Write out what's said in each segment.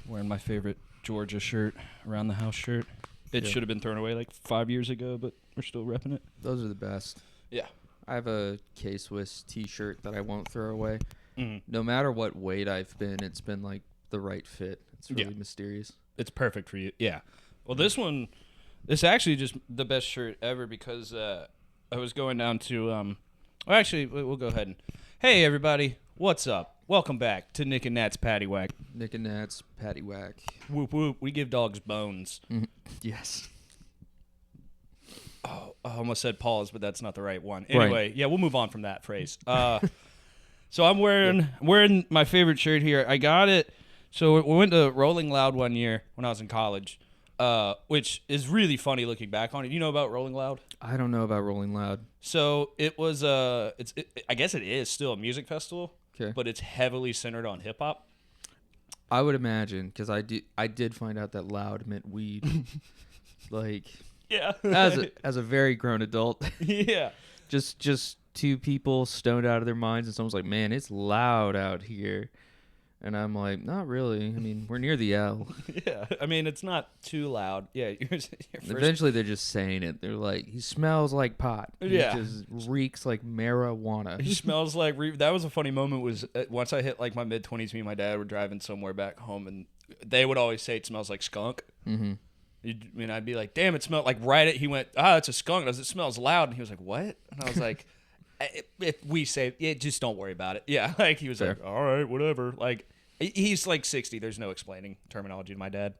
Wearing my favorite Georgia shirt, around the house shirt. It should have been thrown away like 5 years ago, but we're still repping it. Those are the best. Yeah. I have a K-Swiss t-shirt that I won't throw away. Mm-hmm. No matter what weight I've been, it's been like the right fit. It's really mysterious. It's perfect for you. Yeah. Well, this is actually just the best shirt ever because I was going down to well, actually, we'll go ahead and hey everybody, what's up? Welcome back to Nick and Nat's Patty Whack. Nick and Nat's Patty Whack. Whoop whoop. We give dogs bones. Yes. Oh, I almost said pause, but that's not the right one. Anyway, yeah, we'll move on from that phrase. So I'm wearing my favorite shirt here. I got it. So we went to Rolling Loud one year when I was in college, which is really funny looking back on it. You know about Rolling Loud? I don't know about Rolling Loud. So it was I guess it is still a music festival, but it's heavily centered on hip hop. I would imagine because I did find out that loud meant weed. Like, yeah, as a very grown adult. Yeah, just two people stoned out of their minds, and someone's like, "Man, it's loud out here," and I'm like, "Not really. I mean, we're near the L." Yeah, I mean, it's not too loud. Yeah, eventually they're just saying it. They're like, "He smells like pot. Yeah, he just reeks like marijuana. He smells like." That was a funny moment. Was once I hit like my mid-20s, me and my dad were driving somewhere back home, and they would always say it smells like skunk. Mm-hmm. I mean, I'd be like, "Damn, it smelled like right." He went, "It's a skunk. It smells loud." And he was like, "What?" And I was like, "If we say, yeah, just don't worry about it." Yeah, like he was like, "All right, whatever." Like he's like 60. There's no explaining terminology to my dad.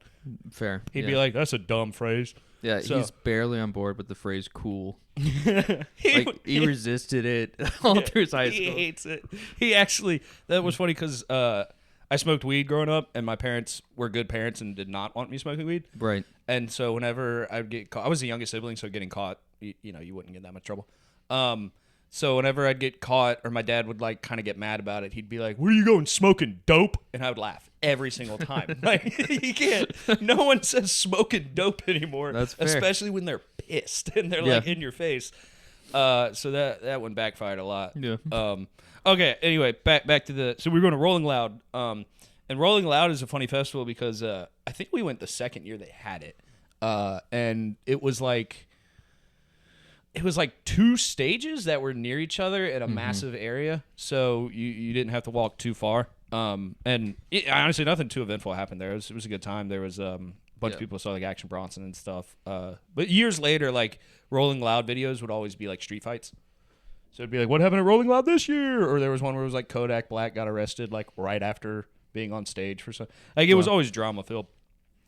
Fair. He'd be like, "That's a dumb phrase." Yeah, so, he's barely on board with the phrase "cool." he resisted it all through his high school. He hates it. He actually. That was funny because I smoked weed growing up, and my parents were good parents and did not want me smoking weed. Right. And so whenever I'd get caught, I was the youngest sibling, so getting caught, you wouldn't get that much trouble. So whenever I'd get caught, or my dad would like kind of get mad about it, he'd be like, "Where are you going, smoking dope?" And I would laugh every single time. Like, you can't. No one says smoking dope anymore. That's fair. Especially when they're pissed and they're like in your face. So that one backfired a lot. Yeah. Okay. Anyway, back to so we were going to Rolling Loud. And Rolling Loud is a funny festival because I think we went the second year they had it, and it was like two stages that were near each other in a massive area, so you didn't have to walk too far. And honestly, nothing too eventful happened there. It was a good time. There was a bunch of people saw like Action Bronson and stuff. But years later, like Rolling Loud videos would always be like street fights. So it'd be like, "What happened at Rolling Loud this year?" Or there was one where it was like Kodak Black got arrested like right after being on stage for something. Like it was always drama filled.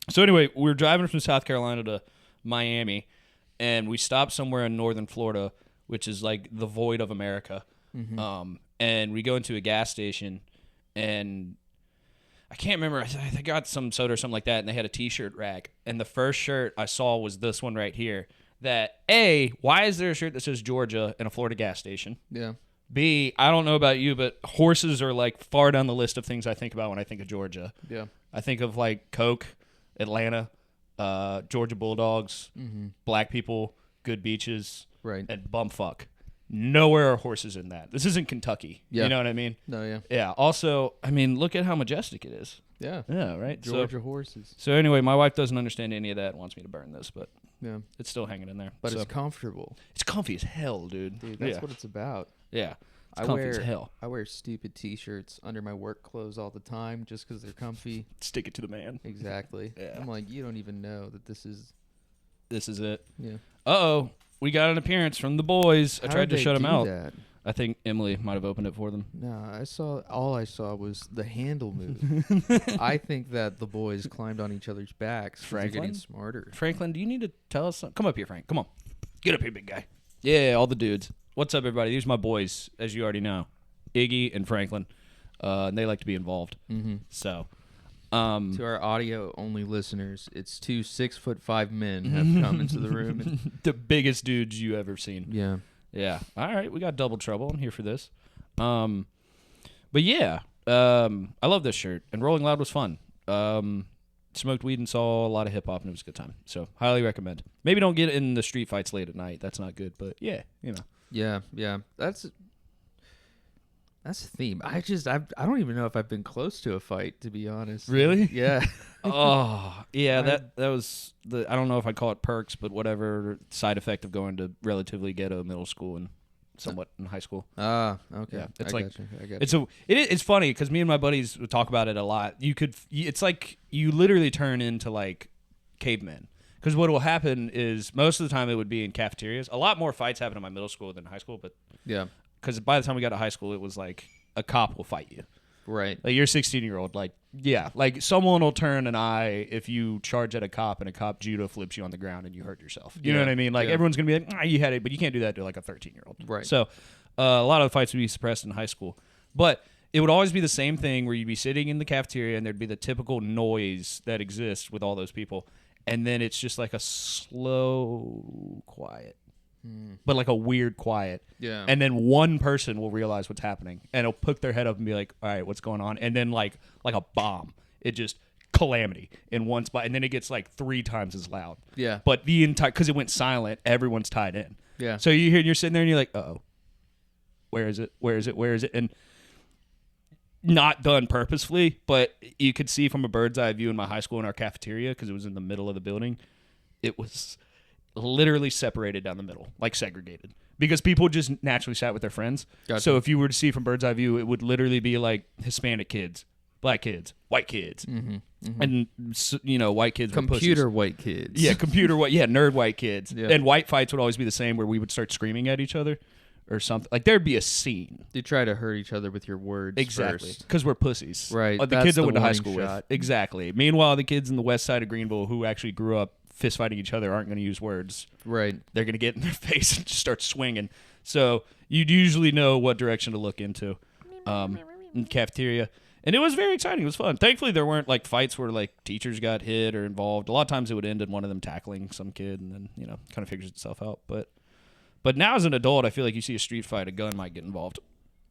So anyway, we were driving from South Carolina to Miami, and we stopped somewhere in northern Florida, which is like the void of America. And we go into a gas station, and I can't remember. I got some soda or something like that, and they had a T-shirt rack. And the first shirt I saw was this one right here. Why is there a shirt that says Georgia in a Florida gas station? Yeah. B, I don't know about you, but horses are like far down the list of things I think about when I think of Georgia. Yeah. I think of like Coke, Atlanta, Georgia Bulldogs, black people, good beaches, and bumfuck. Nowhere are horses in that. This isn't Kentucky. Yeah. You know what I mean? No, yeah. Yeah. Also, I mean, look at how majestic it is. Yeah. Yeah, right? Georgia horses. So anyway, my wife doesn't understand any of that and wants me to burn this, but it's still hanging in there. But it's comfortable. It's comfy as hell, dude. Dude, that's what it's about. Yeah. It's comfy as hell. I wear stupid T-shirts under my work clothes all the time just because they're comfy. Stick it to the man. Exactly. Yeah. I'm like, you don't even know that this is it. Yeah. Uh-oh. We got an appearance from the boys. I tried to shut them out. That? I think Emily might have opened it for them. No, all I saw was the handle move. I think that the boys climbed on each other's backs. Franklin? They're getting smarter. Franklin, do you need to tell us something? Come up here, Frank. Come on. Get up here, big guy. Yeah, all the dudes. What's up, everybody? These are my boys, as you already know. Iggy and Franklin. And they like to be involved. So, to our audio-only listeners, it's 2 6'5" men have come into the room. And the biggest dudes you ever seen. Yeah. Yeah. All right, we got double trouble. I'm here for this. But yeah, I love this shirt. And Rolling Loud was fun. Smoked weed and saw a lot of hip-hop, and it was a good time. So, highly recommend. Maybe don't get in the street fights late at night. That's not good. But, yeah, you know. Yeah. That's That's the theme. I don't even know if I've been close to a fight, to be honest. Really? Yeah. Oh, yeah. That was I don't know if I'd call it perks, but whatever side effect of going to relatively ghetto middle school and somewhat in high school. Ah, okay. Yeah, it's I like gotcha. it's funny because me and my buddies would talk about it a lot. It's like you literally turn into like cavemen. Because what will happen is most of the time it would be in cafeterias. A lot more fights happen in my middle school than high school, but Yeah. because by the time we got to high school, it was like a cop will fight you. Right. Like you're a 16-year-old, like yeah, like someone will turn an eye if you charge at a cop and a cop judo flips you on the ground and you hurt yourself. You know what I mean? Like everyone's gonna be like, you had it, but you can't do that to like a 13-year-old. Right. So a lot of the fights would be suppressed in high school, but it would always be the same thing where you'd be sitting in the cafeteria and there'd be the typical noise that exists with all those people, and then it's just like a slow quiet. But like a weird quiet. Yeah. And then one person will realize what's happening and it'll pick their head up and be like, all right, what's going on? And then like a bomb, it just calamity in one spot. And then it gets like 3 times as loud. Yeah. But the entire, because it went silent, everyone's tied in. Yeah. So you hear, you're sitting there and you're like, uh-oh, where is it? Where is it? Where is it? And not done purposefully, but you could see from a bird's eye view in my high school in our cafeteria, because it was in the middle of the building, it was literally separated down the middle, like segregated, because people just naturally sat with their friends. Gotcha. So if you were to see from bird's eye view, it would literally be like Hispanic kids, black kids, white kids, and white kids, Computer were white kids. yeah, computer white, yeah, nerd white kids, Yeah. and white fights would always be the same, where we would start screaming at each other or something. Like there'd be a scene. You try to hurt each other with your words. Exactly, first. because we're pussies. Right, The that's kids I the went to high warning school shot. with. Exactly. Meanwhile, the kids in the west side of Greenville who actually grew up fist fighting each other aren't going to use words. Right. They're going to get in their face and just start swinging. So you'd usually know what direction to look into in the cafeteria. And it was very exciting. It was fun. Thankfully, there weren't like fights where like teachers got hit or involved. A lot of times it would end in one of them tackling some kid, and then kind of figures itself out. But now as an adult, I feel like you see a street fight, a gun might get involved.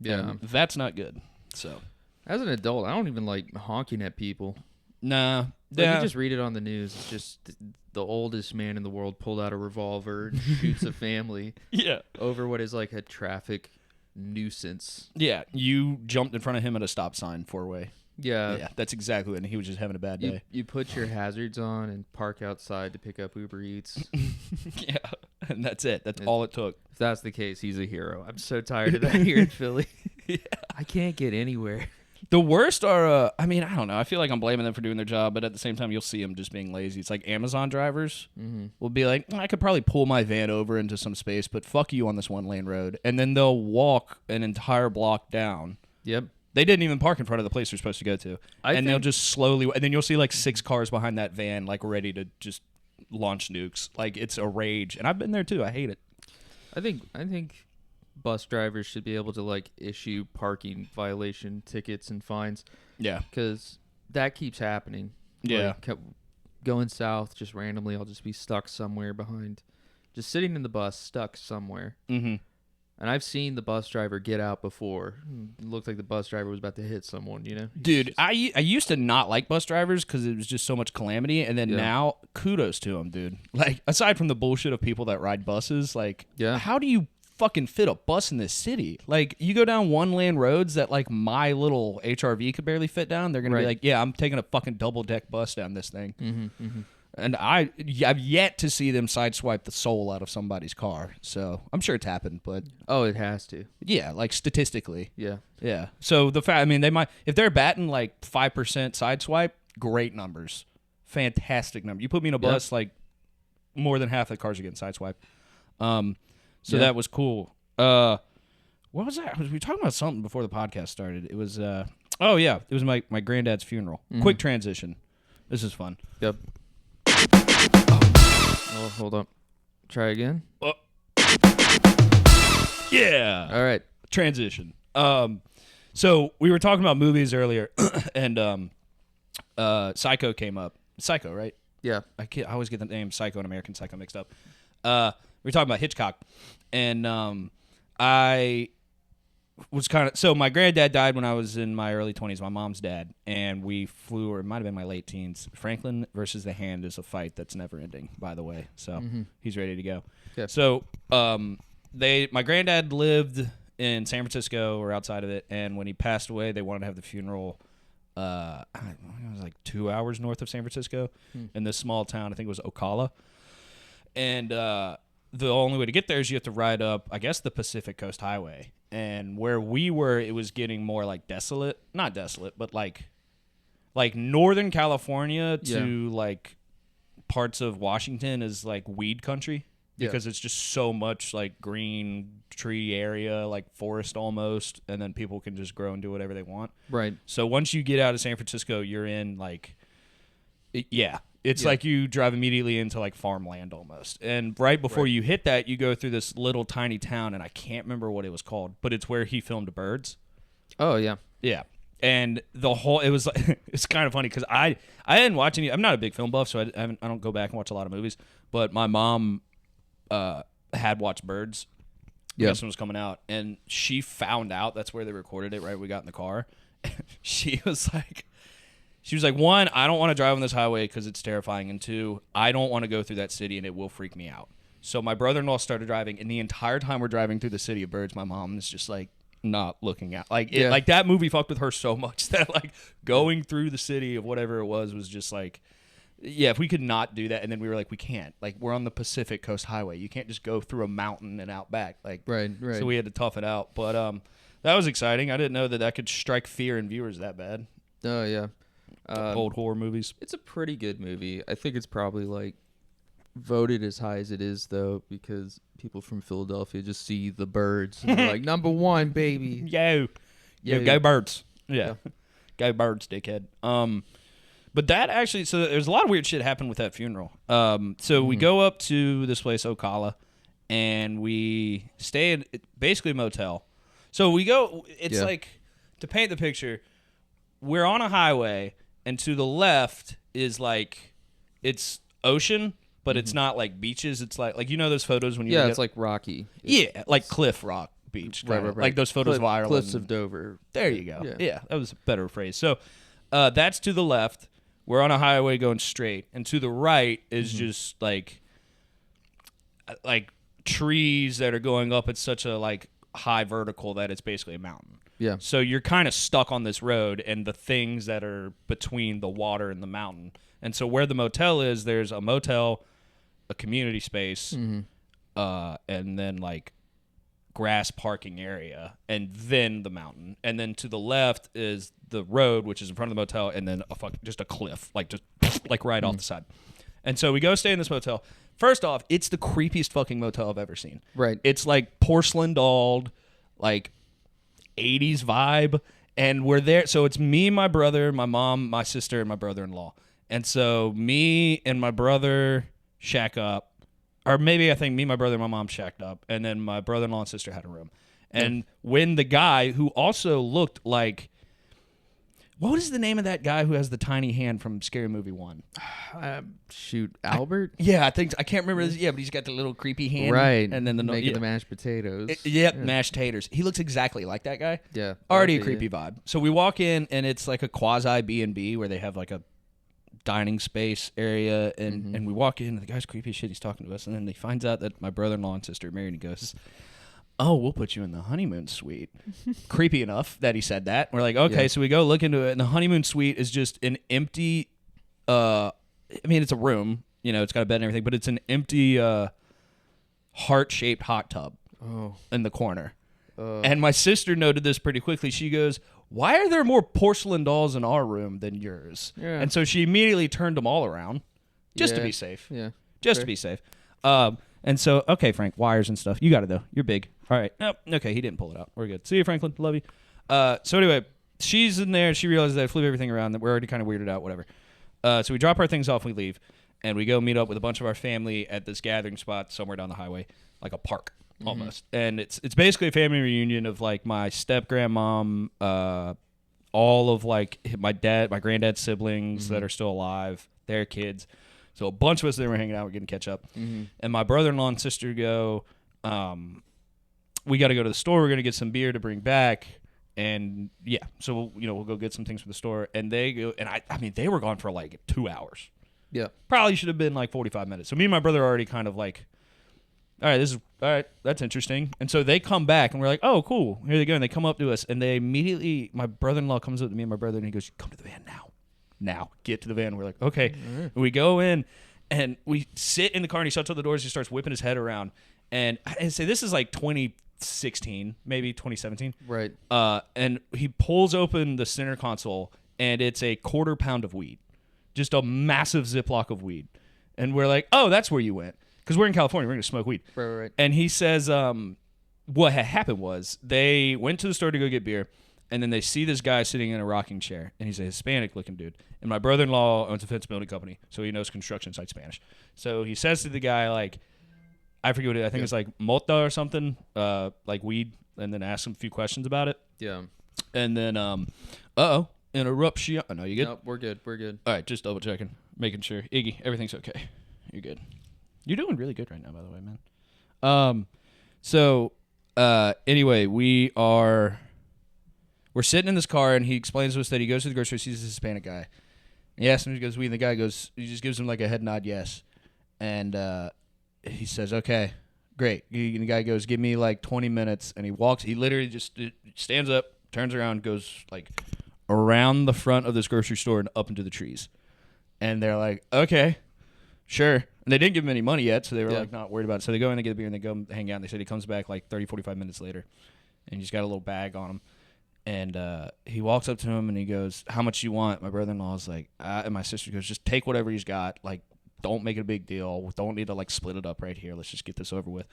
Yeah. And that's not good. So As an adult, I don't even like honking at people. nah. Like, Yeah. you just read it on the news. It's just the oldest man in the world pulled out a revolver and shoots a family Yeah. over what is like a traffic nuisance. Yeah. You jumped in front of him at a stop sign 4-way. Yeah. Yeah. That's exactly it. And he was just having a bad day. You put your hazards on and park outside to pick up Uber Eats. Yeah. And that's it. That's all it took. If that's the case, he's a hero. I'm so tired of that here in Philly. Yeah. I can't get anywhere. The worst are, I don't know. I feel like I'm blaming them for doing their job, but at the same time, you'll see them just being lazy. It's like Amazon drivers will be like, I could probably pull my van over into some space, but fuck you on this 1-lane road. And then they'll walk an entire block down. Yep. They didn't even park in front of the place they're supposed to go to. They'll just slowly, and then you'll see like 6 cars behind that van, like ready to just launch nukes. Like it's a rage. And I've been there too. I hate it. I think bus drivers should be able to like issue parking violation tickets and fines. Yeah. Because that keeps happening. Yeah. Like, going south just randomly, I'll just be stuck somewhere behind, just sitting in the bus, stuck somewhere. Mm-hmm. And I've seen the bus driver get out before. It looked like the bus driver was about to hit someone, Dude, I used to not like bus drivers because it was just so much calamity. And then now, kudos to them, dude. Like, aside from the bullshit of people that ride buses, like, how do you fucking fit a bus in this city? Like, you go down 1-lane roads that, like, my little HRV could barely fit down. They're going to be like, yeah, I'm taking a fucking double-deck bus down this thing. Mm-hmm. And I've yet to see them sideswipe the soul out of somebody's car. So I'm sure it's happened, but Oh, it has to. yeah, like statistically. Yeah. Yeah. So the fact, they might, if they're batting like 5% sideswipe, great numbers. Fantastic number. You put me in a bus, like more than half the cars are getting sideswiped. So that was cool. What was that? We were talking about something before the podcast started. It was, it was my granddad's funeral. Quick transition. This is fun. Yep. Oh, hold up. Try again. Yeah. All right. Transition. So we were talking about movies earlier, and Psycho came up. Psycho, right? Yeah. I always get the name Psycho and American Psycho mixed up. We were talking about Hitchcock, and I was so my granddad died when I was in my early 20s, my mom's dad, and we flew, or it might have been my late teens. Franklin versus the Hand is a fight that's never ending, by the way. So he's ready to go. Yep. So my granddad lived in San Francisco or outside of it, and when he passed away, they wanted to have the funeral. It was like 2 hours north of San Francisco, in this small town. I think it was Ocala, and the only way to get there is you have to ride up, I guess, the Pacific Coast Highway. And where we were, it was getting more like desolate. Not desolate, but like Northern California to like parts of Washington is like weed country because it's just so much like green tree area, like forest almost, and then people can just grow and do whatever they want. Right. So once you get out of San Francisco, you're in like, it's like you drive immediately into like farmland almost. And right before you hit that, you go through this little tiny town, and I can't remember what it was called, but it's where he filmed Birds. Oh, yeah. Yeah. And it was like, it's kind of funny because I didn't watch any. I'm not a big film buff, so I don't go back and watch a lot of movies. But my mom had watched Birds. Yeah. This one was coming out, and she found out that's where they recorded it. Right, we got in the car. She was like, one, I don't want to drive on this highway because it's terrifying, and two, I don't want to go through that city and it will freak me out. So my brother-in-law started driving, and the entire time we're driving through the city of Birds, my mom is just like not looking at like that movie fucked with her so much that like going through the city of whatever it was just like, yeah, if we could not do that. And then we were like, we can't, like, we're on the Pacific Coast Highway, you can't just go through a mountain and out back, like, right. So we had to tough it out. But that was exciting. I didn't know that could strike fear in viewers that bad. Oh yeah. Old horror movies. It's a pretty good movie. I think it's probably like voted as high as it is though, because people from Philadelphia just see the Birds and they're like, #1, baby. Yo, go Birds. Yeah. Go Birds, dickhead. But that actually, so there's a lot of weird shit happened with that funeral. So we go up to this place, Ocala, and we stay in basically a motel. So we go, it's like, to paint the picture, we're on a highway, and to the left is like, it's ocean, but it's not like beaches. It's like you know those photos when you it's like rocky. Like cliff rock beach. Right. Like those photos of Ireland. Cliffs of Dover. There you go. Yeah, that was a better phrase. So that's to the left. We're on a highway going straight, and to the right is just like trees that are going up at such a like high vertical that it's basically a mountain. Yeah. So you're kind of stuck on this road and the things that are between the water and the mountain. And so where the motel is, there's a motel, a community space, and then like grass parking area, and then the mountain. And then to the left is the road, which is in front of the motel, and then just a cliff, like just like right off the side. And so we go stay in this motel. First off, it's the creepiest fucking motel I've ever seen. Right. It's like porcelain dolled, like 80s vibe, and we're there. So it's me, my brother, my mom, my sister, and my brother-in-law. And so me and my brother shack up, or maybe I think me, my brother, and my mom shacked up, and then my brother-in-law and sister had a room. And when the guy who also looked like, what is the name of that guy who has the tiny hand from Scary Movie 1? Albert? I think I can't remember. But he's got the little creepy hand, right? And then making the mashed potatoes. Mashed taters. He looks exactly like that guy. Yeah, already a creepy vibe. So we walk in, and it's like a quasi B&B where they have like a dining space area, and we walk in, and the guy's creepy as shit. He's talking to us, and then he finds out that my brother-in-law and sister are married, and he goes, "Oh, we'll put you in the honeymoon suite." Creepy enough that he said that. We're like, okay, so we go look into it, and the honeymoon suite is just an empty, I mean, it's a room, it's got a bed and everything, but it's an empty heart-shaped hot tub in the corner. And my sister noted this pretty quickly. She goes, "Why are there more porcelain dolls in our room than yours?" Yeah. And so she immediately turned them all around just to be safe. Yeah. Just to be safe. And so, okay, Frank, wires and stuff. You got it, though. You're big. All right. Nope. Okay, he didn't pull it out. We're good. See you, Franklin. Love you. So anyway, she's in there. She realizes that I flew everything around. That we're already kind of weirded out, whatever. So we drop our things off, we leave, and we go meet up with a bunch of our family at this gathering spot somewhere down the highway, like a park almost. And it's basically a family reunion of like my step-grandmom, all of like my granddad's siblings that are still alive, their kids. So a bunch of us there were hanging out, we're getting catch up. And my brother-in-law and sister go, we got to go to the store. We're going to get some beer to bring back. And yeah, so we'll go get some things from the store. And they go, and I mean, they were gone for like 2 hours. Yeah. Probably should have been like 45 minutes. So me and my brother are already kind of like all right, that's interesting. And so they come back, and we're like, oh, cool, here they go. And they come up to us, and they immediately, my brother-in-law comes up to me and my brother, and he goes, come to the van now, get to the van. We're like, okay. And we go in, and we sit in the car, and he shuts all the doors. He starts whipping his head around, and I say this is like 2016, maybe 2017, right? And he pulls open the center console, and it's a quarter pound of weed, just a massive Ziploc of weed. And we're like, oh, that's where you went. Because we're in California. We're going to smoke weed. Right. And he says what had happened was they went to the store to go get beer, and then they see this guy sitting in a rocking chair, and he's a Hispanic-looking dude. And my brother-in-law owns a fence building company, so he knows construction site Spanish. So he says to the guy, like, I forget what it is. I think it's like mota or something, like weed, and then ask him a few questions about it. Yeah. And then, interruption. Oh, no, you good? No, we're good. All right, just double checking, making sure. Iggy, everything's okay. You're good. You're doing really good right now, by the way, man. Anyway, we're sitting in this car, and he explains to us that he goes to the grocery store, sees this Hispanic guy. And he asks him, he goes, we, and the guy goes, he just gives him like a head nod, yes. And he says, okay, great. And the guy goes, give me like 20 minutes. And he literally just stands up, turns around, goes like around the front of this grocery store and up into the trees. And they're like, okay, sure. And they didn't give him any money yet, so they were like not worried about it. So they go in, they get a beer, and they go hang out. And they said he comes back like 30, 45 minutes later, and he's got a little bag on him. And he walks up to him, and he goes, how much you want? My brother-in-law's like, and my sister goes, just take whatever he's got. Like, don't make it a big deal. Don't need to like split it up right here. Let's just get this over with.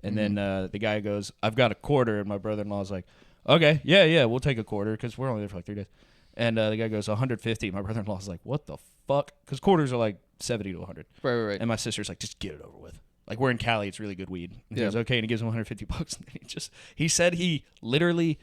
And then the guy goes, I've got a quarter. And my brother-in-law's like, okay, yeah, we'll take a quarter because we're only there for like 3 days. And the guy goes, 150. My brother-in-law's like, what the fuck? Because quarters are like 70 to 100. Right. And my sister's like, just get it over with. Like, we're in Cali. It's really good weed. And he goes, okay. And he gives him $150. And then he said he literally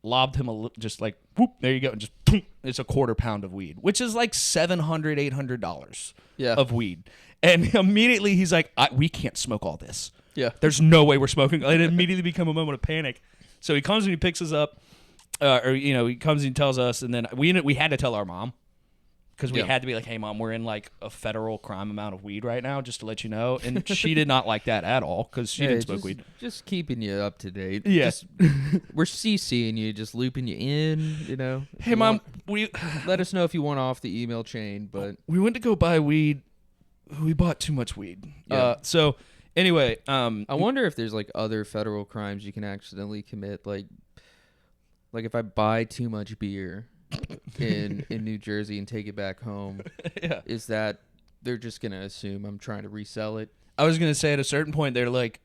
lobbed him just like, whoop, there you go. And just, boom, it's a quarter pound of weed, which is like $700, $800 of weed. And immediately he's like, we can't smoke all this. Yeah. There's no way we're smoking. It immediately become a moment of panic. So he comes and he picks us up. He comes and tells us, and then we had to tell our mom because we had to be like, hey, Mom, we're in like a federal crime amount of weed right now, just to let you know. And she did not like that at all because she didn't smoke weed. Just keeping you up to date. Yes. We're CCing you, just looping you in, you know. Hey, Mom, let us know if you want off the email chain. But we went to go buy weed. We bought too much weed. Yeah. So anyway. I wonder if there's like other federal crimes you can accidentally commit, like if I buy too much beer in New Jersey and take it back home, is that they're just going to assume I'm trying to resell it? I was going to say at a certain point, they're like,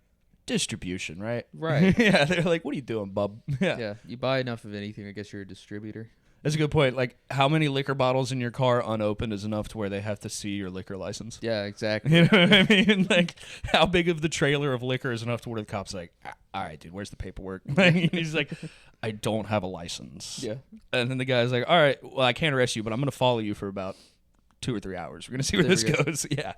distribution, right? Right. Yeah, they're like, what are you doing, bub? Yeah, you buy enough of anything, I guess you're a distributor. That's a good point. Like, how many liquor bottles in your car unopened is enough to where they have to see your liquor license? Yeah, exactly. You know what I mean? Like, how big of the trailer of liquor is enough to where the cop's like, all right, dude, where's the paperwork? He's like, I don't have a license. Yeah. And then the guy's like, all right, well, I can't arrest you, but I'm going to follow you for about 2 or 3 hours. We're going to see where this goes. Yeah.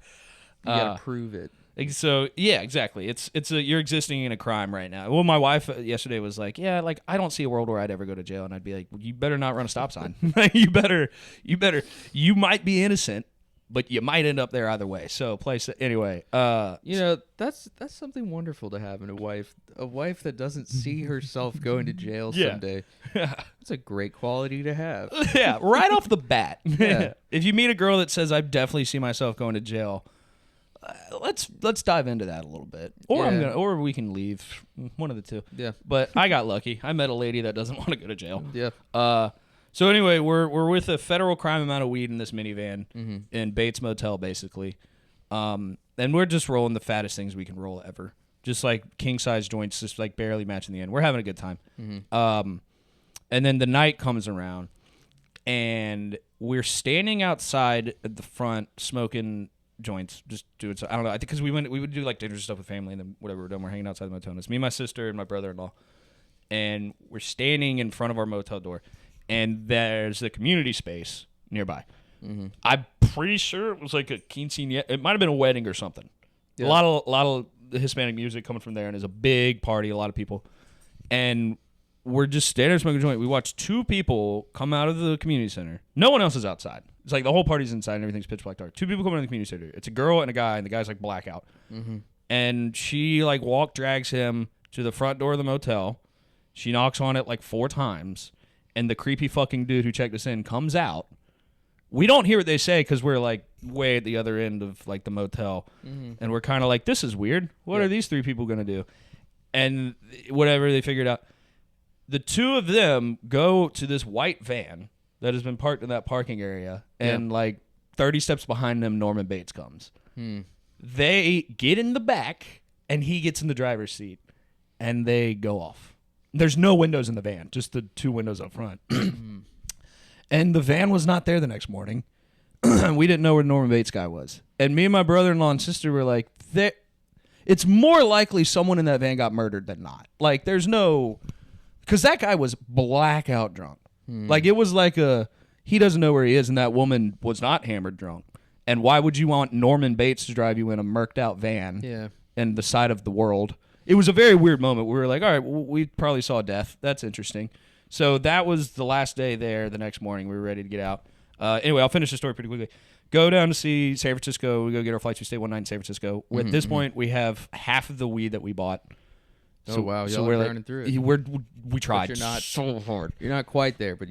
You got to prove it. So yeah, exactly. You're existing in a crime right now. Well, my wife yesterday was like, yeah, like I don't see a world where I'd ever go to jail, and I'd be like, well, you better not run a stop sign. You might be innocent, but you might end up there either way. So anyway. That's something wonderful to have in a wife that doesn't see herself going to jail someday. That's a great quality to have. Yeah, right off the bat. Yeah. If you meet a girl that says I definitely see myself going to jail. Let's dive into that a little bit, or we can leave, one of the two. Yeah. But I got lucky. I met a lady that doesn't want to go to jail. Yeah. So anyway, we're with a federal crime amount of weed in this minivan in Bates Motel, basically, and we're just rolling the fattest things we can roll ever, just like king size joints, just like barely matching the end. We're having a good time. And then the night comes around, and we're standing outside at the front smoking joints, just doing so. I don't know. I think because we would do like dinner stuff with family, and then whatever we're done, we're hanging outside the motel. And it's me, my sister, and my brother-in-law, and we're standing in front of our motel door, and there's the community space nearby. I'm pretty sure it was like a quinceañera. It might have been a wedding or something. Yeah. A lot of Hispanic music coming from there, and it's a big party, a lot of people, and we're just standing there smoking a joint. We watched 2 people come out of the community center. No one else is outside. It's like the whole party's inside and everything's pitch black dark. 2 people come out of the community center. It's a girl and a guy, and the guy's like blackout. And she like drags him to the front door of the motel. She knocks on it like 4 times. And the creepy fucking dude who checked us in comes out. We don't hear what they say because we're like way at the other end of like the motel. And we're kind of like, this is weird. What are these 3 people going to do? And whatever, they figured out. The 2 of them go to this white van that has been parked in that parking area. And like 30 steps behind them, Norman Bates comes. They get in the back and he gets in the driver's seat. And they go off. There's no windows in the van, just the 2 windows up front. And the van was not there the next morning. We didn't know where Norman Bates guy was. And me and my brother-in-law and sister were like, it's more likely someone in that van got murdered than not. Like, there's no... Because that guy was blackout drunk. Like, it was like he doesn't know where he is, and that woman was not hammered drunk. And why would you want Norman Bates to drive you in a murked out van in the side of the world? It was a very weird moment. We were like, all right, we probably saw death. That's interesting. So that was the last day there. The next morning, we were ready to get out. Anyway, I'll finish the story pretty quickly. Go down to see San Francisco. We go get our flights. We stay one night in San Francisco. At this point, we have half of the weed that we bought. So, wow, y'all are burning through it. We tried you're not, so hard. You're not quite there, but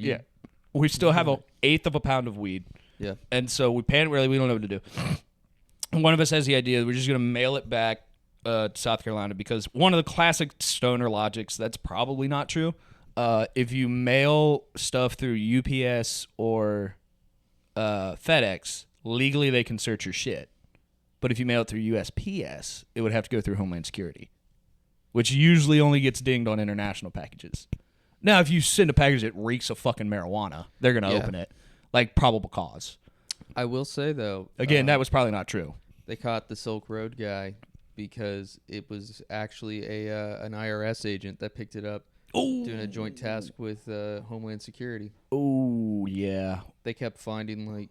we still have an eighth of a pound of weed. Yeah. And so we panicked, really, we don't know what to do. One of us has the idea that we're just going to mail it back to South Carolina because one of the classic stoner logics, that's probably not true. If you mail stuff through UPS or FedEx, legally they can search your shit. But if you mail it through USPS, it would have to go through Homeland Security, which usually only gets dinged on international packages. Now, if you send a package that reeks of fucking marijuana, they're going to open it. Like probable cause. I will say, though... Again, that was probably not true. They caught the Silk Road guy because it was actually an IRS agent that picked it up doing a joint task with Homeland Security. Oh, yeah. They kept finding, like...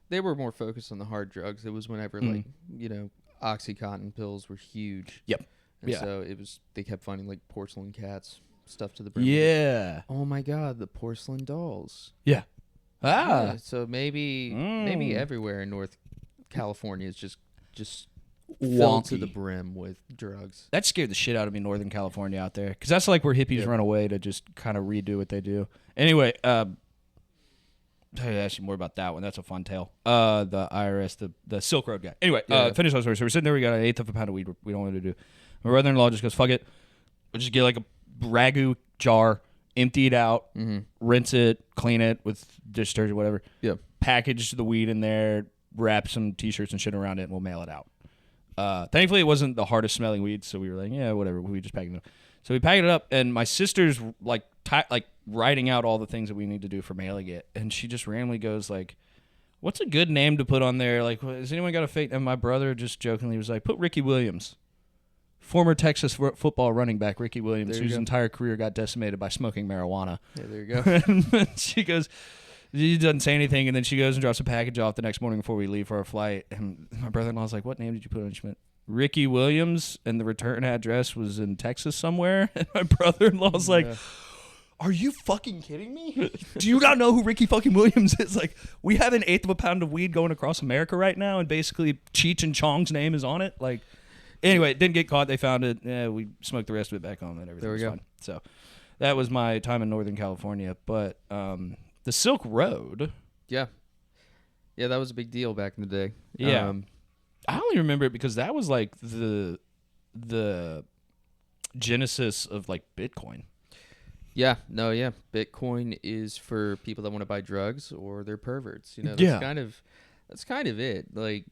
They were more focused on the hard drugs. It was whenever, like, Oxycontin pills were huge. Yep. And so it was... They kept finding, like, porcelain cats stuffed to the brim. Yeah. Oh, my God, the porcelain dolls. Yeah. Yeah, so maybe everywhere in North California is just filled to the brim with drugs. That scared the shit out of me, Northern California out there, because that's like where hippies run away to just kind of redo what they do. Anyway, tell you actually more about that one. That's a fun tale. The IRS, the Silk Road guy. Anyway, finish those stories. So we're sitting there. We got an eighth of a pound of weed. We don't want to do. My brother-in-law just goes, "Fuck it. We'll just get like a ragu jar." Empty it out, rinse it, clean it with dish detergent, whatever. Yeah. Package the weed in there, wrap some T-shirts and shit around it, and we'll mail it out. Thankfully, it wasn't the hardest smelling weed, so we were like, yeah, whatever. We just packed it up. So we packed it up, and my sister's like writing out all the things that we need to do for mailing it, and she just randomly goes like, "What's a good name to put on there? Like, has anyone got a fake?" And my brother just jokingly was like, "Put Ricky Williams." Former Texas football running back Ricky Williams, whose entire career got decimated by smoking marijuana. Yeah, there you go. And she goes, she doesn't say anything, and then she goes and drops a package off the next morning before we leave for our flight. And my brother-in-law's like, "What name did you put on?" She went, "Ricky Williams," and the return address was in Texas somewhere. And my brother-in-law's like, "Are you fucking kidding me? Do you not know who Ricky fucking Williams is? Like, we have an eighth of a pound of weed going across America right now, and basically Cheech and Chong's name is on it. Like." Anyway, it didn't get caught. They found it. We smoked the rest of it back home, and everything was fine. So that was my time in Northern California. But the Silk Road. Yeah. Yeah, that was a big deal back in the day. Yeah. I only remember it because that was like the genesis of like Bitcoin. Yeah. No, yeah. Bitcoin is for people that want to buy drugs or they're perverts. You know, that's kind of it. Like,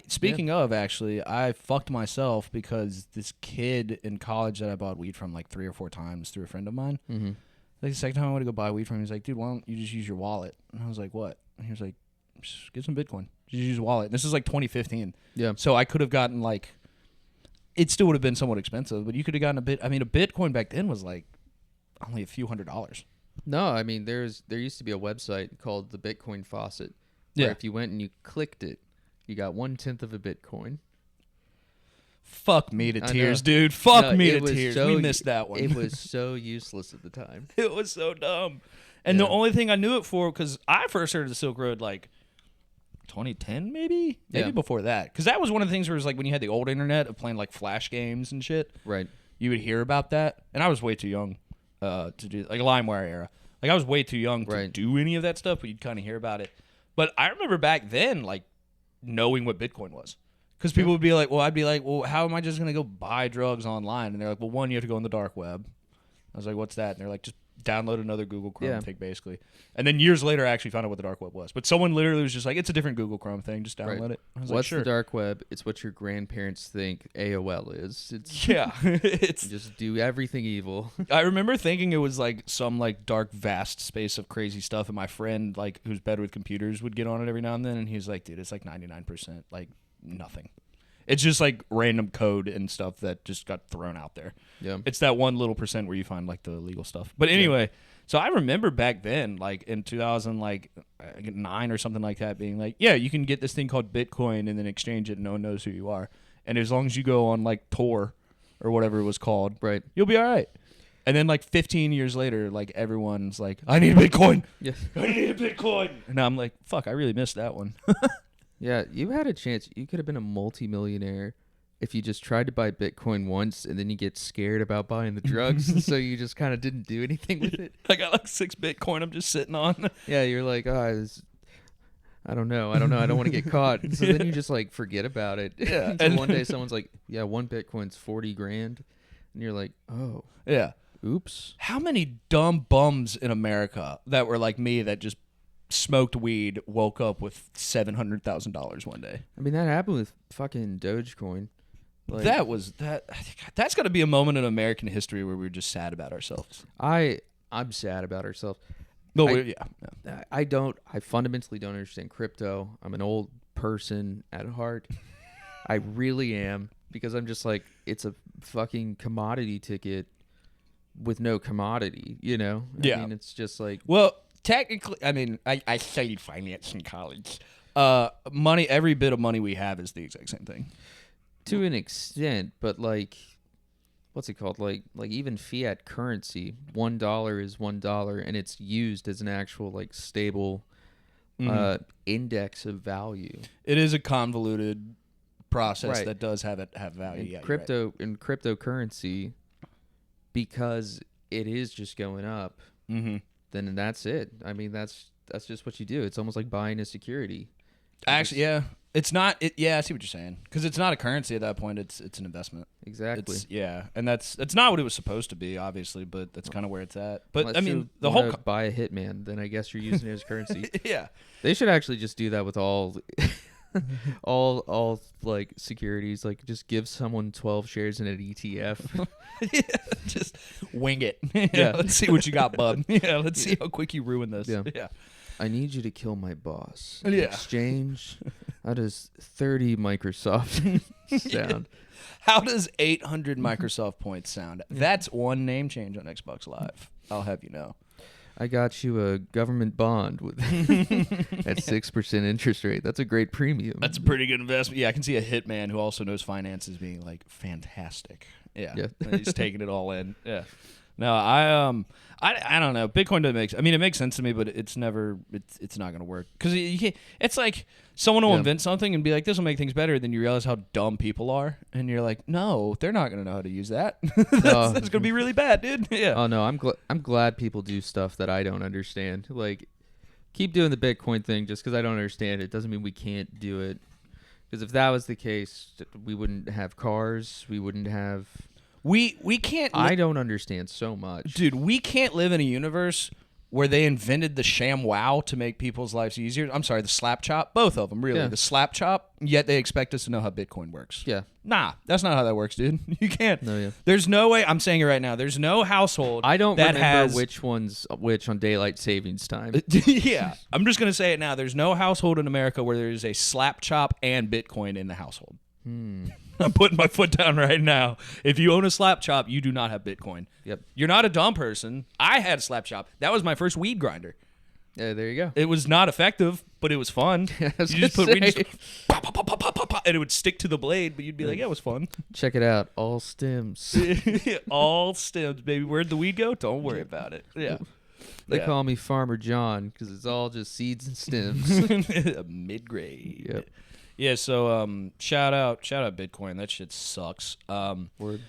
Speaking of, actually, I fucked myself because this kid in college that I bought weed from like 3 or 4 times through a friend of mine. Mm-hmm. Like the second time I went to go buy weed from him, he's like, "Dude, why don't you just use your wallet?" And I was like, "What?" And he was like, "Just get some Bitcoin. Just use your wallet." And this is like 2015. Yeah. So I could have gotten like, it still would have been somewhat expensive, but you could have gotten a Bitcoin back then was like only a few $100s. No, I mean, there used to be a website called the Bitcoin Faucet. Where if you went and you clicked it, you got 1/10 of a Bitcoin. Fuck me to tears, dude. Fuck me to tears. We missed that one. It was so useless at the time. It was so dumb. And the only thing I knew it for, because I first heard of the Silk Road like 2010 maybe before that, because that was one of the things where it was like when you had the old internet of playing like flash games and shit, right? You would hear about that, and I was way too young to do like a LimeWire era. Like I was way too young to do any of that stuff, but you'd kind of hear about it. But I remember back then like knowing what Bitcoin was, because people would be like, well, I'd be like, well, how am I just gonna go buy drugs online? And they're like, well, one, you have to go on the dark web. I was like, what's that? And they're like, just download another Google Chrome thing, basically. And then years later, I actually found out what the dark web was. But someone literally was just like, it's a different Google Chrome thing. Just download it. I was What's like, sure. the dark web? It's what your grandparents think AOL is. It's it's just do everything evil. I remember thinking it was like some like dark, vast space of crazy stuff. And my friend, like who's better with computers, would get on it every now and then. And he was like, dude, it's like 99%, like nothing. It's just like random code and stuff that just got thrown out there. Yeah. It's that 1 little percent where you find like the illegal stuff. But anyway, so I remember back then, like in 2009 or something like that, being like, yeah, you can get this thing called Bitcoin and then exchange it and no one knows who you are. And as long as you go on like Tor or whatever it was called, you'll be all right. And then like 15 years later, like everyone's like, I need a Bitcoin. Yes. I need a Bitcoin. And I'm like, fuck, I really missed that one. Yeah, you had a chance. You could have been a multimillionaire if you just tried to buy Bitcoin once and then you get scared about buying the drugs, so you just kind of didn't do anything with it. I got like 6 Bitcoin I'm just sitting on. Yeah, you're like, I don't know. I don't want to get caught. So then you just like forget about it. Yeah. And one day someone's like, yeah, 1 Bitcoin's 40 grand. And you're like, oh. Yeah. Oops. How many dumb bums in America that were like me that just smoked weed woke up with $700,000 one day? I mean, that happened with fucking Dogecoin. Like, that's got to be a moment in American history where we're just sad about ourselves. I'm sad about ourselves. No, I fundamentally don't understand crypto. I'm an old person at heart. I really am, because I'm just like, it's a fucking commodity ticket with no commodity, you know? I mean, it's just like, well, technically, I mean, I studied finance in college. Money, every bit of money we have is the exact same thing. To an extent, but like, what's it called? Like even fiat currency, $1 is $1, and it's used as an actual like stable index of value. It is a convoluted process that does have value. In cryptocurrency, because it is just going up. Mm-hmm. Then that's it. I mean, that's just what you do. It's almost like buying a security. Actually, yeah. It's not. I see what you're saying, because it's not a currency at that point. It's an investment. Exactly. And that's not what it was supposed to be, obviously, but that's kind of where it's at. But unless I mean, the whole buy a hitman, then I guess you're using it as currency. Yeah. They should actually just do that with all like securities. Like just give someone 12 shares in an ETF. Yeah, just wing it. Yeah. Let's see what you got, bub. Yeah. Let's see how quick you ruin this. Yeah. I need you to kill my boss. Yeah. Exchange. How does 30 Microsoft sound? How does 800 Microsoft points sound? That's one name change on Xbox Live. I'll have you know. I got you a government bond with at 6% interest rate. That's a great premium. That's a pretty good investment. Yeah, I can see a hitman who also knows finances being like fantastic. Yeah. He's taking it all in. Yeah. No, I don't know. Bitcoin doesn't make. I mean, it makes sense to me, but it's not going to work, because you can't. It's like someone will invent something and be like, "This will make things better." Then you realize how dumb people are, and you're like, "No, they're not going to know how to use that. That's going to be really bad, dude." Yeah. Oh no, I'm glad people do stuff that I don't understand. Like, keep doing the Bitcoin thing. Just because I don't understand it doesn't mean we can't do it. Because if that was the case, we wouldn't have cars. We wouldn't have. We can't. I don't understand so much, dude. We can't live in a universe where they invented the ShamWow to make people's lives easier. I'm sorry, the slap chop, both of them, really. Yeah. The slap chop. Yet they expect us to know how Bitcoin works. Yeah. Nah, that's not how that works, dude. You can't. No, yeah. There's no way. I'm saying it right now. There's no household. I don't that remember has, which one's which on daylight savings time. Yeah, I'm just gonna say it now. There's no household in America where there is a slap chop and Bitcoin in the household. I'm putting my foot down right now. If you own a slap chop, you do not have Bitcoin. Yep. You're not a dumb person. I had a slap chop. That was my first weed grinder. Yeah, there you go. It was not effective, but it was fun. You just put weed, pop, pop, pop, pop, pop, pop, and it would stick to the blade, but you'd be like, yeah, it was fun. Check it out. All stems. All stems, baby. Where'd the weed go? Don't worry about it. Yeah. They call me Farmer John because it's all just seeds and stems. Mid-grade. Yep. Yeah, so shout out Bitcoin. That shit sucks. Word.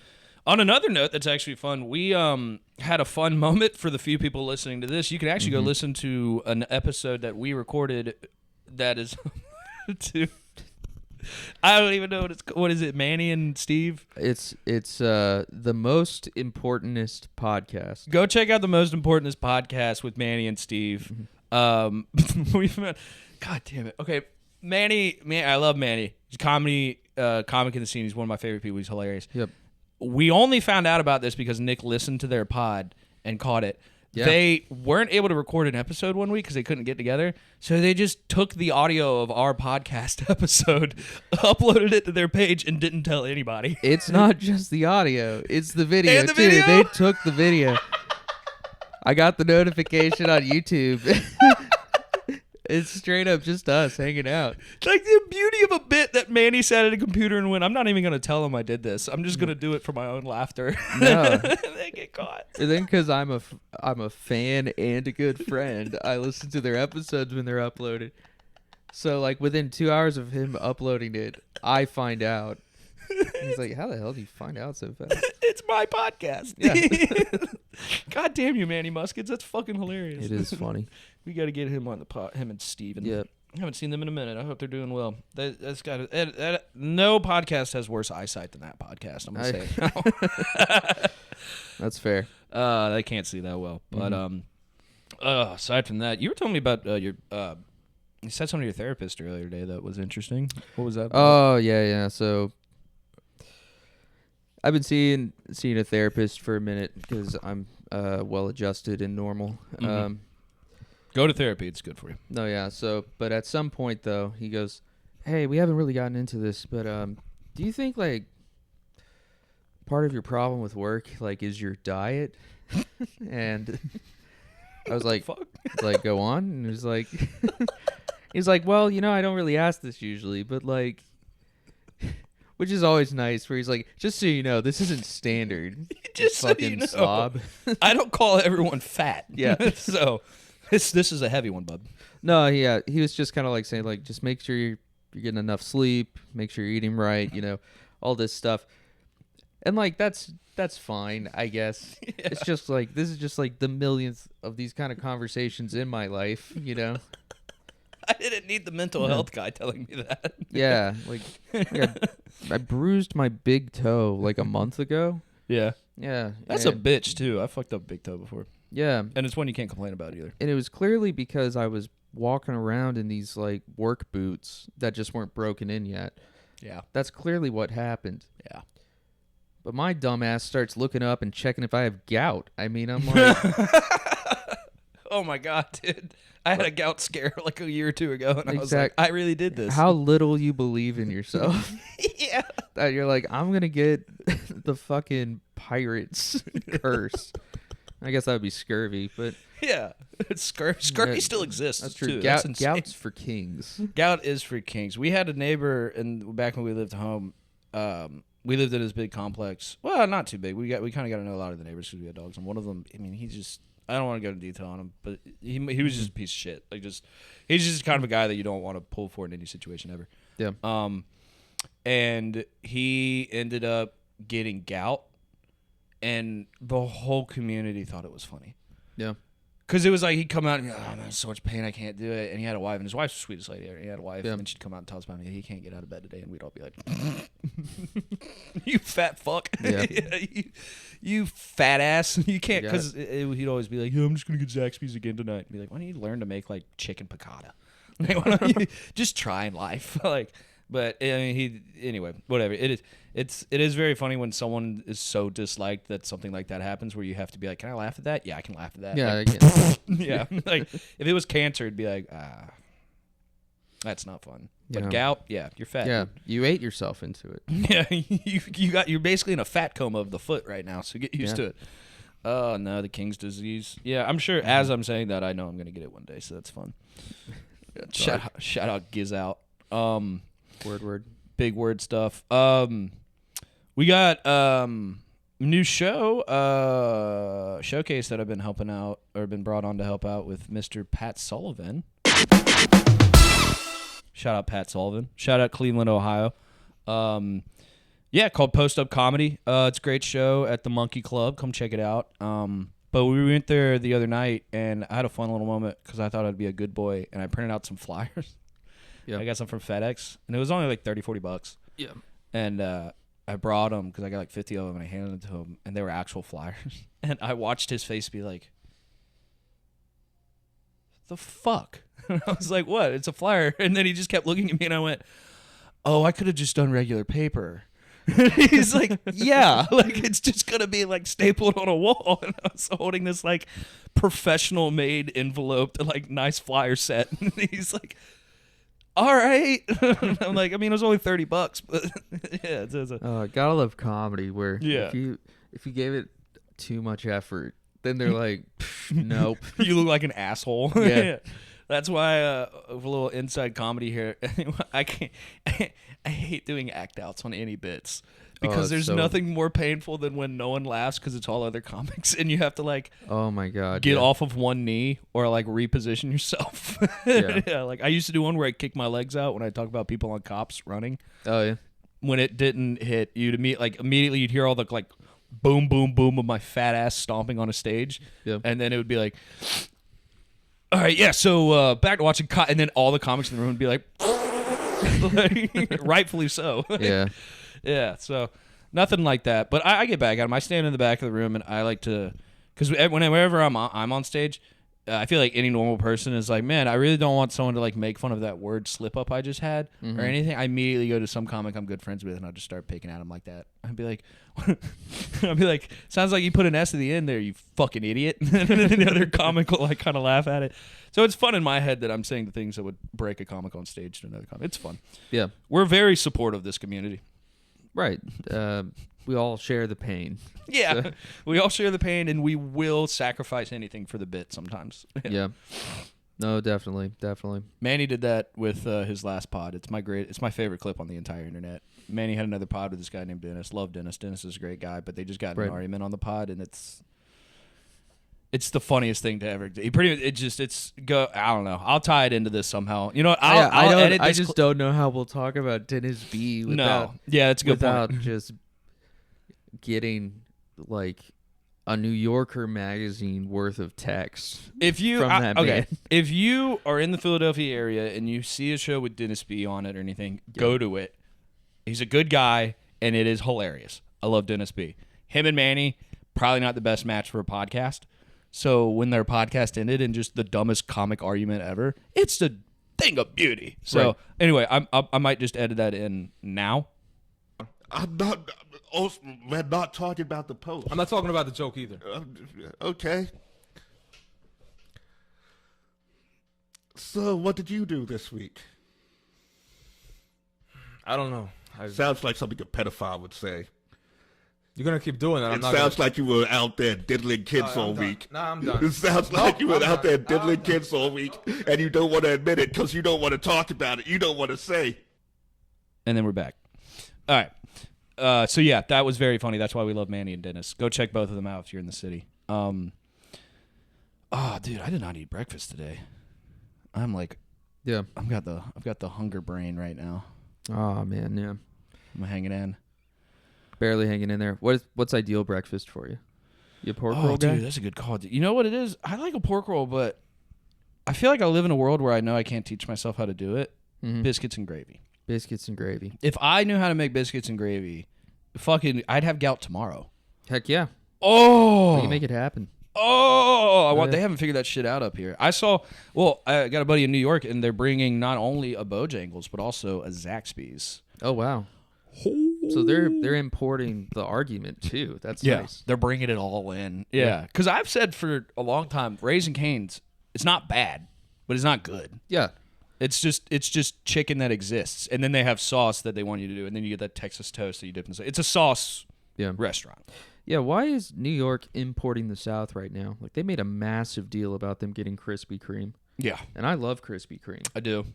On another note that's actually fun, we had a fun moment for the few people listening to this. You can actually go listen to an episode that we recorded that is to I don't even know what is it, Manny and Steve? It's the most importantest podcast. Go check out the most importantest podcast with Manny and Steve. We've met, God damn it. Okay, Manny, I love Manny. He's comic in the scene. He's one of my favorite people. He's hilarious. Yep. We only found out about this because Nick listened to their pod and caught it. Yeah. They weren't able to record an episode one week because they couldn't get together. So they just took the audio of our podcast episode, uploaded it to their page, and didn't tell anybody. It's not just the audio. It's the video, And the too. video? They took the video. I got the notification on YouTube. It's straight up just us hanging out. Like the beauty of a bit that Manny sat at a computer and went, I'm not even going to tell him I did this. I'm just going to do it for my own laughter. No. They get caught. And then because I'm a fan and a good friend, I listen to their episodes when they're uploaded. So like within 2 hours of him uploading it, I find out. He's like, how the hell do you find out so fast? It's my podcast. Yeah. God damn you, Manny Muskets. That's fucking hilarious. It is funny. We got to get him on the pod, him and Steven. Yep. I haven't seen them in a minute. I hope they're doing well. That's got no podcast has worse eyesight than that podcast. I'm gonna say it now. That's fair. They can't see that well. But aside from that, you were telling me about your. You said something to your therapist earlier today that was interesting. What was that about? Oh yeah. So I've been seeing a therapist for a minute because I'm well adjusted and normal. Go to therapy. It's good for you. No, yeah. So, but at some point though, he goes, "Hey, we haven't really gotten into this, but do you think like part of your problem with work like is your diet?" And I was like, fuck? "Like, go on." And he was like, "Well, I don't really ask this usually, but like." Which is always nice, where he's like, just so you know, this isn't standard. Just so fucking you know. slob. I don't call everyone fat. Yeah. So this is a heavy one, bud. No, yeah, he was just kind of like saying, like, just make sure you're getting enough sleep, make sure you're eating right, all this stuff. And like that's fine, I guess. Yeah. It's just like this is just like the millionth of these kind of conversations in my life, I didn't need the mental health guy telling me that. Yeah, like I bruised my big toe like a month ago. Yeah. Yeah. That's a bitch too. I fucked up big toe before. Yeah. And it's one you can't complain about either. And it was clearly because I was walking around in these like work boots that just weren't broken in yet. Yeah. That's clearly what happened. Yeah. But my dumbass starts looking up and checking if I have gout. I mean, I'm like... Oh my God, dude. I had a gout scare like a year or two ago, and I was like, I really did this. How little you believe in yourself. Yeah. That you're like, I'm going to get the fucking pirate's curse. I guess that would be scurvy, but... Yeah. Scurvy still exists. That's true. Too. Gout's for kings. Gout is for kings. We had a neighbor, and back when we lived home, we lived in this big complex. Well, not too big. We kind of got to know a lot of the neighbors because we had dogs, and one of them, I mean, he just... I don't want to go into detail on him, but he was just a piece of shit. Like he's just kind of a guy that you don't want to pull for in any situation ever. Yeah. And he ended up getting gout, and the whole community thought it was funny. Yeah. Because it was like he'd come out and be like, oh, I'm in so much pain, I can't do it. And he had a wife, and his wife's the sweetest lady ever. He had a wife, and then she'd come out and tell us about it. He can't get out of bed today, and we'd all be like, you fat fuck. Yeah. you fat ass. You can't, because he'd always be like, I'm just going to get Zaxby's again tonight. And be like, why don't you learn to make like chicken piccata? Like, why don't you just try in life? Like, but I mean, anyway, whatever. It is very funny when someone is so disliked that something like that happens where you have to be like, can I laugh at that? Yeah, I can laugh at that. Yeah. Like, yeah. Like if it was cancer, it'd be like, that's not fun. But gout, yeah, you're fat. Yeah, dude. you ate yourself into it. Yeah, you're basically in a fat coma of the foot right now, so get used to it. Oh no, the King's disease. Yeah, I'm sure. As I'm saying that, I know I'm gonna get it one day, so that's fun. Shout out Giz out. Word. Big word stuff. We got New show, showcase that I've been helping out or been brought on to help out with Mr. Pat Sullivan. Shout out Pat Sullivan. Shout out Cleveland, Ohio. Yeah, called Post Up Comedy. It's a great show at the Monkey Club. Come check it out. But we went there the other night, and I had a fun little moment because I thought I'd be a good boy, and I printed out some flyers. Yeah, I got some from FedEx, and it was only like $30-$40. Yeah, and I brought them because I got like 50 of them, and I handed them to him, and they were actual flyers. And I watched his face be like, "The fuck." I was like, "What? It's a flyer." And then he just kept looking at me, and I went, "Oh, I could have just done regular paper." He's like, "Yeah, like it's just gonna be like stapled on a wall." And I was holding this like professional made enveloped like nice flyer set. And he's like, "All right." I'm like, I mean, it was only $30, but yeah. Gotta love comedy where yeah. if you gave it too much effort, then they're like, "Nope." You look like an asshole. Yeah. That's why a little inside comedy here. I can't. I hate doing act outs on any bits because there's nothing more painful than when no one laughs because it's all other comics and you have to like. Oh my god! Get off of one knee or like reposition yourself. Yeah. Like I used to do one where I kick my legs out when I talk about people on cops running. Oh yeah. When it didn't hit, immediately you'd hear all the like boom, boom, boom of my fat ass stomping on a stage. Yeah. And then it would be like. All right, yeah, so back to watching, and then all the comics in the room would be like, rightfully so. Yeah. Yeah, so nothing like that. But I get back at them. I stand in the back of the room, and I like to, because whenever I'm on stage, I feel like any normal person is like, man, I really don't want someone to like make fun of that word slip up I just had or anything. I immediately go to some comic I'm good friends with, and I'll just start picking at them like that. I'd be like, sounds like you put an S at the end there, you fucking idiot. And then the other comic will like kind of laugh at it. So it's fun in my head that I'm saying the things that would break a comic on stage to another comic. It's fun. Yeah. We're very supportive of this community. Right. We all share the pain. Yeah. So. We all share the pain, and we will sacrifice anything for the bit sometimes. Yeah. No, definitely. Manny did that with his last pod. It's my favorite clip on the entire internet. Manny had another pod with this guy named Dennis. Love Dennis. Dennis is a great guy, but they just got in an argument on the pod, and it's the funniest thing to ever do. I don't know. I'll tie it into this somehow. You know what? I'll edit this. I just don't know how we'll talk about Dennis B without it's a good without point. just getting like a New Yorker magazine worth of text. If you are in the Philadelphia area and you see a show with Dennis B on it or anything, go to it. He's a good guy and it is hilarious. I love Dennis B. Him and Manny, probably not the best match for a podcast. So when their podcast ended in just the dumbest comic argument ever, it's a thing of beauty. So anyway, I might just edit that in now. We're not talking about the post. I'm not talking about the joke either. Okay. So what did you do this week? I don't know. Sounds like something a pedophile would say. You're going to keep doing that. It sounds like you were out there diddling kids all week. Nah, I'm done. It sounds like you were out there diddling kids all week, and you don't want to admit it because you don't want to talk about it. You don't want to say. And then we're back. All right. So, yeah, that was very funny. That's why we love Manny and Dennis. Go check both of them out if you're in the city. Dude, I did not eat breakfast today. I'm like, yeah, I've got the hunger brain right now. Oh, man, yeah. I'm hanging in. Barely hanging in there. What's ideal breakfast for you? You a pork roll guy? Dude, that's a good call. You know what it is? I like a pork roll, but I feel like I live in a world where I know I can't teach myself how to do it. Mm-hmm. Biscuits and gravy. Biscuits and gravy. If I knew how to make biscuits and gravy, I'd have gout tomorrow. Heck yeah. Oh, we can make it happen. They haven't figured that shit out up here. I got a buddy in New York, and they're bringing not only a Bojangles but also a Zaxby's. Oh wow. So they're importing the argument too. That's nice. They're bringing it all in. Yeah, because I've said for a long time, Raising Cane's, it's not bad, but it's not good. Yeah, it's just chicken that exists, and then they have sauce that they want you to do, and then you get that Texas toast that you dip in. It's a sauce restaurant. Yeah, why is New York importing the South right now? Like they made a massive deal about them getting Krispy Kreme. Yeah, and I love Krispy Kreme. I do.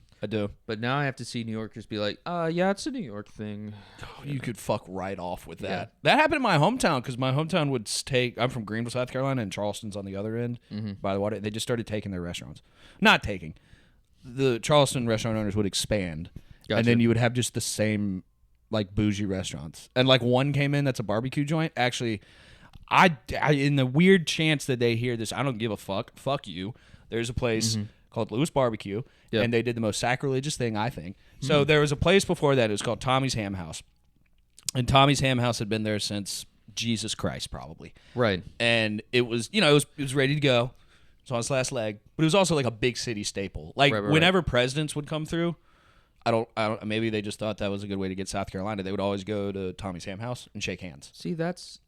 But now I have to see New Yorkers be like, yeah, it's a New York thing. Oh, you could fuck right off with that. Yeah. That happened in my hometown because my hometown would take. I'm from Greenville, South Carolina, and Charleston's on the other end by the water. They just started taking their restaurants. Not taking. The Charleston restaurant owners would expand, and then you would have just the same like bougie restaurants. And like one came in that's a barbecue joint. Actually, I in the weird chance that they hear this, I don't give a fuck. Fuck you. There's a place called Lewis Barbecue, and they did the most sacrilegious thing, I think. So there was a place before that. It was called Tommy's Ham House, and Tommy's Ham House had been there since Jesus Christ, probably. Right. And it was, it was ready to go. It was on its last leg, but it was also like a big city staple. Like whenever presidents would come through, I don't. Maybe they just thought that was a good way to get South Carolina. They would always go to Tommy's Ham House and shake hands. See, that's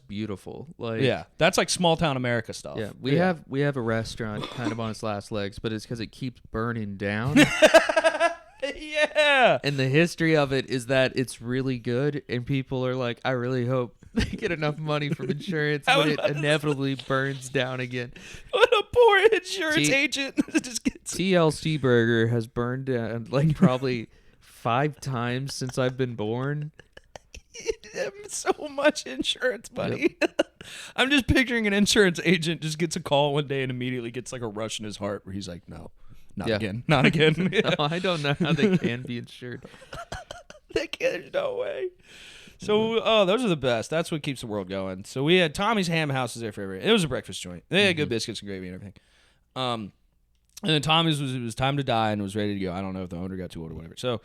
beautiful. Like, yeah, that's like small town America stuff. Yeah, we have a restaurant kind of on its last legs, but it's because it keeps burning down. Yeah. And the history of it is that it's really good, and people are like, I really hope they get enough money from insurance when it inevitably burns down again. What a poor insurance agent. Just gets... TLC Burger has burned down like probably 5 times since I've been born. So much insurance money. Yep. I'm just picturing an insurance agent just gets a call one day and immediately gets like a rush in his heart where he's like, no, not again. Not again. No, I don't know how they can be insured. There's no way. So, those are the best. That's what keeps the world going. So we had Tommy's Ham House is there for everything. It was a breakfast joint. They had good biscuits and gravy and everything. And then Tommy's it was time to die and was ready to go. I don't know if the owner got too old or whatever. So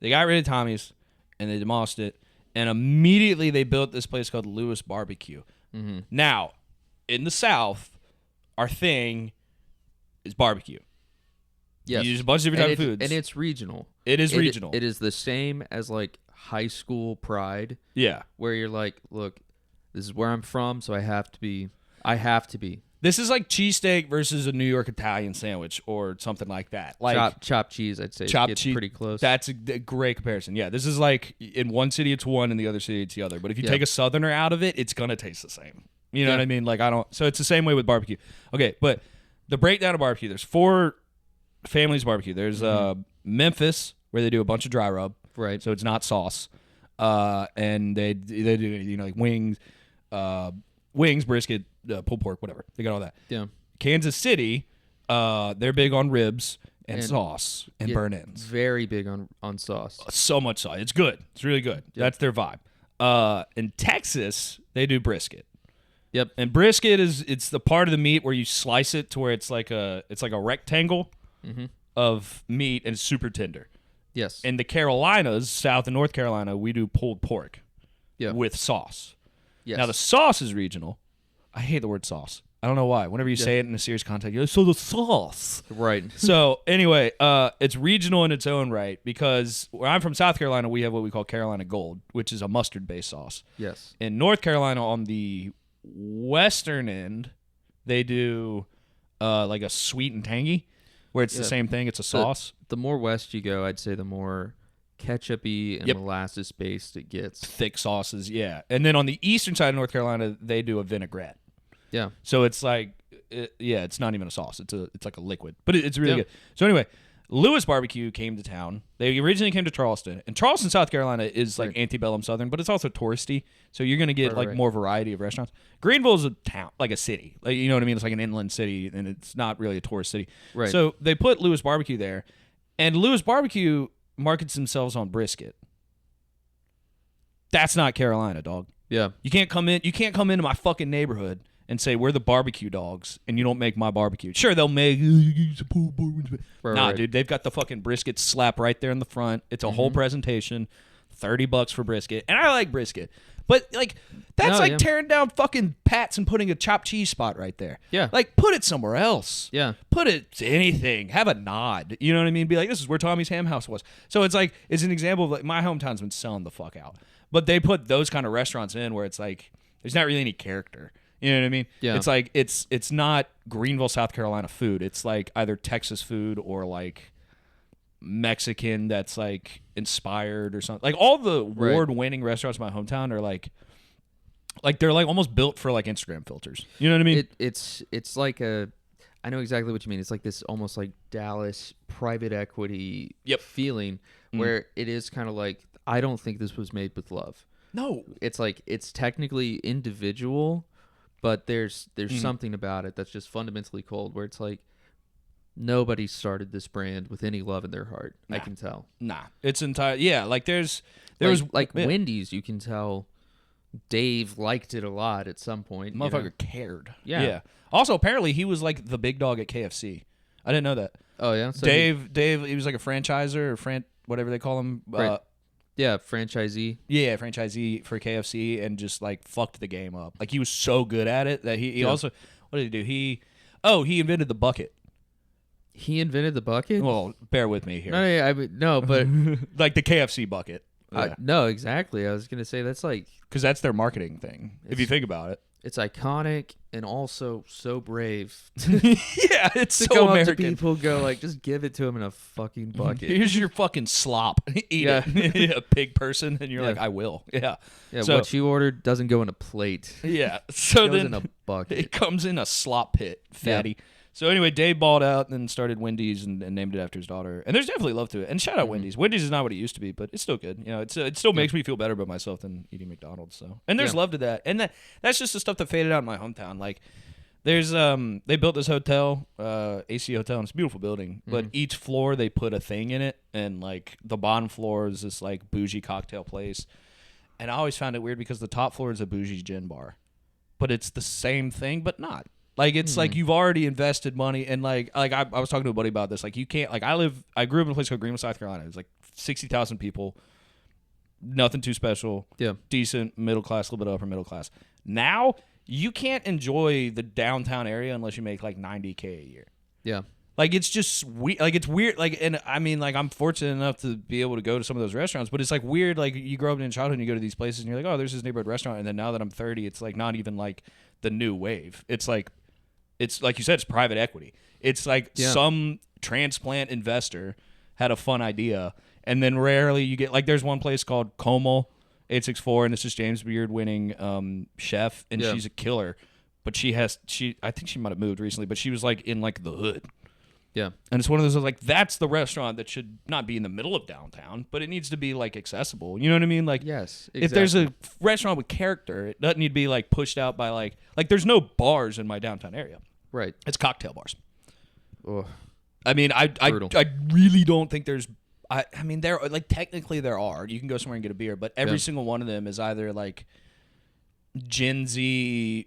they got rid of Tommy's and they demolished it. And immediately they built this place called Lewis Barbecue. Now, in the South, our thing is barbecue. Yes. You use a bunch of different types of foods. And it's regional. It is regional. It is the same as like high school pride. Yeah. Where you're like, look, this is where I'm from, so I have to be. This is like cheesesteak versus a New York Italian sandwich or something like that. Like chopped cheese, I'd say. Chopped cheese, pretty close. That's a great comparison. Yeah, this is like in one city it's one, in the other city it's the other. But if you take a Southerner out of it, it's gonna taste the same. You know what I mean? Like So it's the same way with barbecue. Okay, but the breakdown of barbecue. There's 4 families of barbecue. There's Memphis where they do a bunch of dry rub. Right. So it's not sauce. And they do like wings, brisket, pulled pork, whatever. They got all that. Yeah. Kansas City, they're big on ribs and sauce and burnt-ins. Very big on sauce. So much sauce. It's good. It's really good. Yep. That's their vibe. In Texas, they do brisket. Yep. And brisket it's the part of the meat where you slice it to where it's like a rectangle of meat and it's super tender. Yes. In the Carolinas, South and North Carolina, we do pulled pork with sauce. Yes. Now, the sauce is regional. I hate the word sauce. I don't know why. Whenever you say it in a serious context, you're like, so the sauce. Right. So, anyway, it's regional in its own right because where I'm from, South Carolina, we have what we call Carolina Gold, which is a mustard-based sauce. Yes. In North Carolina, on the western end, they do like a sweet and tangy, where it's the same thing. It's a sauce. The more west you go, I'd say the more ketchup-y and molasses-based it gets. Thick sauces, yeah. And then on the eastern side of North Carolina, they do a vinaigrette. Yeah. So it's like, it's not even a sauce. It's like a liquid, but it's really good. So anyway, Lewis Barbecue came to town. They originally came to Charleston, and Charleston, South Carolina is like antebellum Southern, but it's also touristy. So you're going to get more variety of restaurants. Greenville is a town, like a city. Like, you know what I mean? It's like an inland city, and it's not really a tourist city. Right. So they put Lewis Barbecue there, and Lewis Barbecue markets themselves on brisket. That's not Carolina, dog. Yeah. You can't come into my fucking neighborhood and say we're the barbecue dogs and you don't make my barbecue. Sure, they'll make dude, they've got the fucking brisket slap right there in the front. It's a whole presentation. $30 for brisket. And I like brisket. But like that's tearing down fucking Pat's and putting a chopped cheese spot right there. Yeah. Like put it somewhere else. Yeah. Put it to anything. Have a nod. You know what I mean? Be like, this is where Tommy's Ham House was. So it's like it's an example of like my hometown's been selling the fuck out. But they put those kind of restaurants in where it's like there's not really any character. You know what I mean? Yeah. It's like it's not Greenville, South Carolina food. It's like either Texas food or like Mexican that's like inspired or something. Like all the award-winning restaurants in my hometown are like they're like almost built for like Instagram filters. You know what I mean? It's like I know exactly what you mean. It's like this almost like Dallas private equity feeling where it is kind of like, I don't think this was made with love. No. It's like, it's technically individual, but there's something about it that's just fundamentally cold, where it's like, nobody started this brand with any love in their heart. I can tell. Nah. It's entire. Yeah. Like there was like Wendy's, you can tell Dave liked it a lot at some point. Motherfucker cared. Yeah. Also, apparently he was like the big dog at KFC. I didn't know that. Oh yeah. So Dave, he was like a franchiser or whatever they call him. Right. Yeah, franchisee. Yeah, franchisee for KFC, and just like fucked the game up. Like he was so good at it that he also, what did he do? He invented the bucket. He invented the bucket? Well, bear with me here. No, but like the KFC bucket. Yeah. No, exactly. I was gonna say that's like, because that's their marketing thing. If you think about it, it's iconic and also so brave. Yeah, it's to so come American. Up to people, go like, just give it to him in a fucking bucket. Here's your fucking slop. Eat it. A pig person, and you're like, I will. Yeah. Yeah. So, what you ordered doesn't go in a plate. Yeah. So it goes then in a bucket. it comes in a slop pit, fatty. Yeah. So anyway, Dave balled out and then started Wendy's and named it after his daughter. And there's definitely love to it. And shout out Wendy's. Wendy's is not what it used to be, but it's still good. You know, it still makes me feel better about myself than eating McDonald's. So, and there's love to that. And that's just the stuff that faded out in my hometown. Like, there's they built this hotel, AC Hotel, and it's a beautiful building. But each floor they put a thing in it, and like the bottom floor is this like bougie cocktail place. And I always found it weird because the top floor is a bougie gin bar, but it's the same thing, but not. Like, it's like you've already invested money, and like I was talking to a buddy about this. Like, you can't, like, I grew up in a place called Greenville, South Carolina. It's like 60,000 people, nothing too special, decent middle class, a little bit upper middle class. Now you can't enjoy the downtown area unless you make like $90K a year. Yeah, like it's just weird. Like it's weird. Like, and I mean, like I'm fortunate enough to be able to go to some of those restaurants, but it's like weird. Like you grow up in childhood and you go to these places and you're like, oh, there's this neighborhood restaurant, and then now that I'm 30, it's like not even like the new wave. It's like you said, it's private equity. It's like some transplant investor had a fun idea, and then rarely you get, like, there's one place called Como 864, and this is James Beard winning chef, and she's a killer. But I think she might have moved recently, but she was like in like the hood. Yeah. And it's one of those like, that's the restaurant that should not be in the middle of downtown, but it needs to be like accessible. You know what I mean? Like, yes, exactly. If there's a restaurant with character, it doesn't need to be like pushed out by like there's no bars in my downtown area. Right. It's cocktail bars. Oh, I mean, I really don't think there's. I mean, there like technically there are. You can go somewhere and get a beer, but every single one of them is either like Gen Z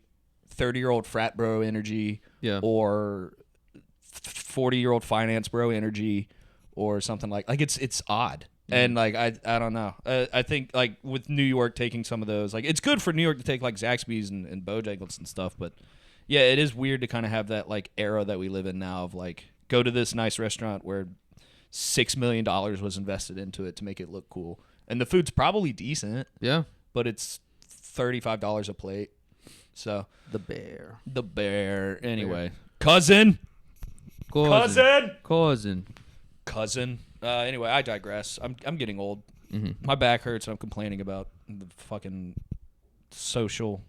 30-year-old frat bro energy, or 40-year-old finance bro energy, or something like it's odd. And like I don't know. I think like with New York taking some of those, like it's good for New York to take like Zaxby's and Bojangles and stuff, but yeah, it is weird to kind of have that like era that we live in now of like go to this nice restaurant where $6 million was invested into it to make it look cool, and the food's probably decent. Yeah, but it's $35 a plate. So the bear. Anyway, cousin. Anyway, I digress. I'm getting old. My back hurts, and I'm complaining about the fucking social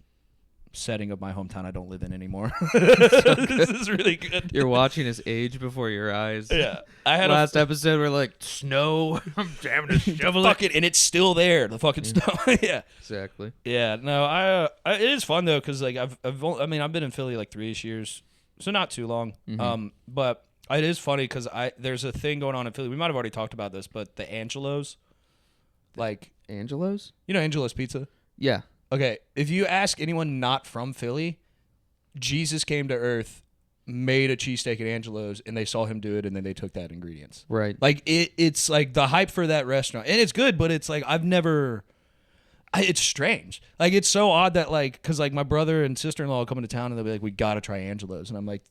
setting of my hometown I don't live in anymore. This is really good. You're watching us age before your eyes. Yeah. I had last episode we're like, snow. I'm having to shovel it. And it's still there. The fucking snow. Yeah. Exactly. Yeah. No, it is fun though, because like I've been in Philly like 3 years, so not too long. But it is funny because there's a thing going on in Philly. We might have already talked about this, but the Angelos, like Angelos? You know Angelos Pizza? Yeah. Okay, if you ask anyone not from Philly, Jesus came to Earth, made a cheesesteak at Angelo's, and they saw him do it, and then they took that ingredients. Right. Like, it's like the hype for that restaurant. And it's good, but it's like it's strange. Like, it's so odd that, like, because, like, my brother and sister-in-law will come into town, and they'll be like, we got to try Angelo's. And I'm like,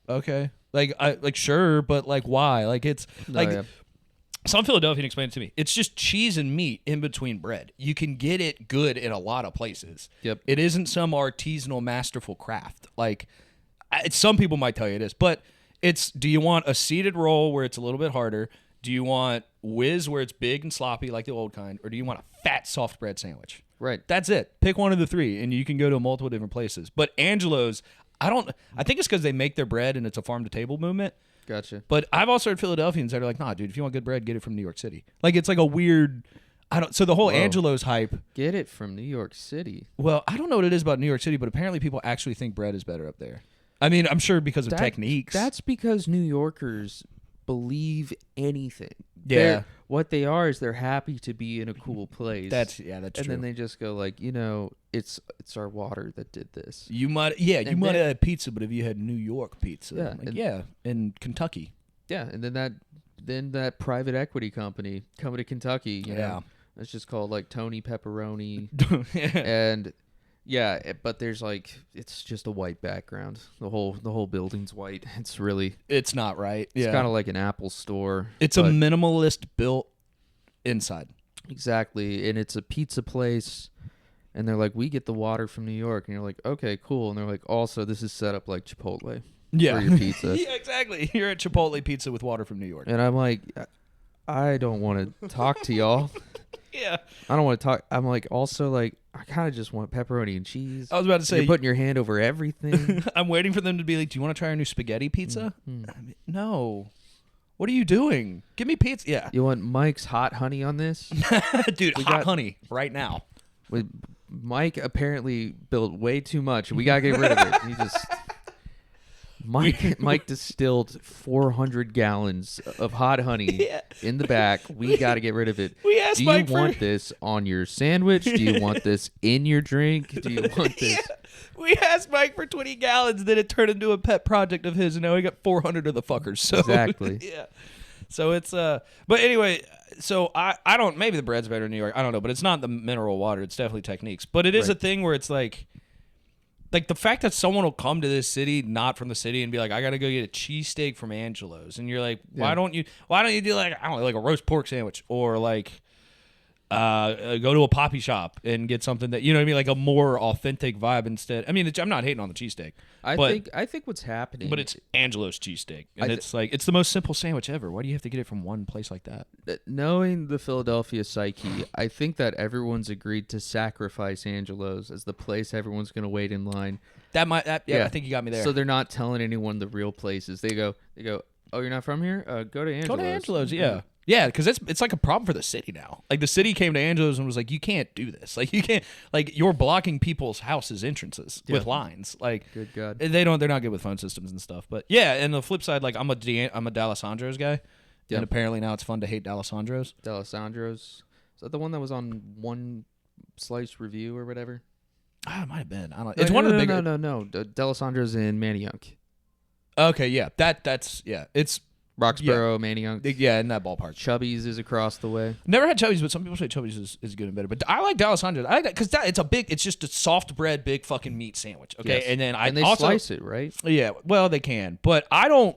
okay. Like, sure, but, like, why? Like, it's, some Philadelphian explained it to me. It's just cheese and meat in between bread. You can get it good in a lot of places. Yep. It isn't some artisanal, masterful craft. Like, some people might tell you it is, but it's, do you want a seeded roll where it's a little bit harder? Do you want whiz where it's big and sloppy like the old kind? Or do you want a fat, soft bread sandwich? Right. That's it. Pick one of the three, and you can go to multiple different places. But Angelo's, I think it's because they make their bread and it's a farm to table movement. Gotcha. But I've also heard Philadelphians that are like, nah, dude, if you want good bread, get it from New York City. Like, it's like a weird, so the whole Angelo's hype. Get it from New York City. Well, I don't know what it is about New York City, but apparently people actually think bread is better up there. I mean, I'm sure because of techniques. That's because New Yorkers believe anything. Yeah. What they are is they're happy to be in a cool place. That's true. And then they just go like, it's our water that did this. You might have had pizza, but if you had New York pizza, in Kentucky. Yeah, and then that private equity company coming to Kentucky, you know, it's just called like Tony Pepperoni, and but there's like it's just a white background. The whole building's white. It's not right. It's kind of like an Apple store. It's a minimalist built inside. Exactly, and it's a pizza place. And they're like, we get the water from New York. And you're like, okay, cool. And they're like, also, this is set up like Chipotle for your pizza. Yeah, exactly. You're at Chipotle Pizza with water from New York. And I'm like, I don't want to talk to y'all. Yeah. I don't want to talk. I'm like, also, like, I kind of just want pepperoni and cheese. I was about to say. You're putting your hand over everything. I'm waiting for them to be like, do you want to try our new spaghetti pizza? Mm-hmm. I mean, no. What are you doing? Give me pizza. Yeah. You want Mike's hot honey on this? Dude, hot honey right now. Mike apparently built way too much. We gotta get rid of it. Mike distilled 400 gallons of hot honey in the back. We gotta get rid of it. We asked Do Mike you want this on your sandwich? Do you want this in your drink? Do you want this? Yeah. We asked Mike for 20 gallons, then it turned into a pet project of his, and now he got 400 of the fuckers. So, exactly. Yeah. So it's but anyway. So I don't, maybe the bread's better in New York. I don't know, but it's not the mineral water. It's definitely techniques. But it is a thing where it's like the fact that someone will come to this city, not from the city, and be like, I got to go get a cheesesteak from Angelo's. And you're like, why don't you do like, I don't know, like a roast pork sandwich or like go to a poppy shop and get something that, you know what I mean? Like a more authentic vibe instead. I mean, I'm not hating on the cheesesteak. I think what's happening. But it's Angelo's cheesesteak. And it's like, it's the most simple sandwich ever. Why do you have to get it from one place like that? Knowing the Philadelphia psyche, I think that everyone's agreed to sacrifice Angelo's as the place everyone's going to wait in line. I think you got me there. So they're not telling anyone the real places. They go, oh, you're not from here? Go to Angelo's. Go to Angelo's, yeah. Yeah, because it's like a problem for the city now. Like the city came to Angelo's and was like, you can't do this. Like you can't, like you're blocking people's houses' entrances with lines. Like good God, they're not good with phone systems and stuff. But yeah, and the flip side, like I'm a D'Alessandro's guy, and apparently now it's fun to hate D'Alessandro's. D'Alessandro's, is that the one that was on One Slice Review or whatever? It might have been. I don't know. It's one of the bigger. No. D'Alessandro's in Manayunk. Okay, yeah, it's. Roxborough, Manayunk. Yeah, in that ballpark. Chubby's is across the way. Never had Chubby's, but some people say Chubby's is good and better. But I like D'Alessandro's. I like that because it's just a soft bread, big fucking meat sandwich. Okay, yes. And then they also slice it, right? Yeah, well they can, but I'm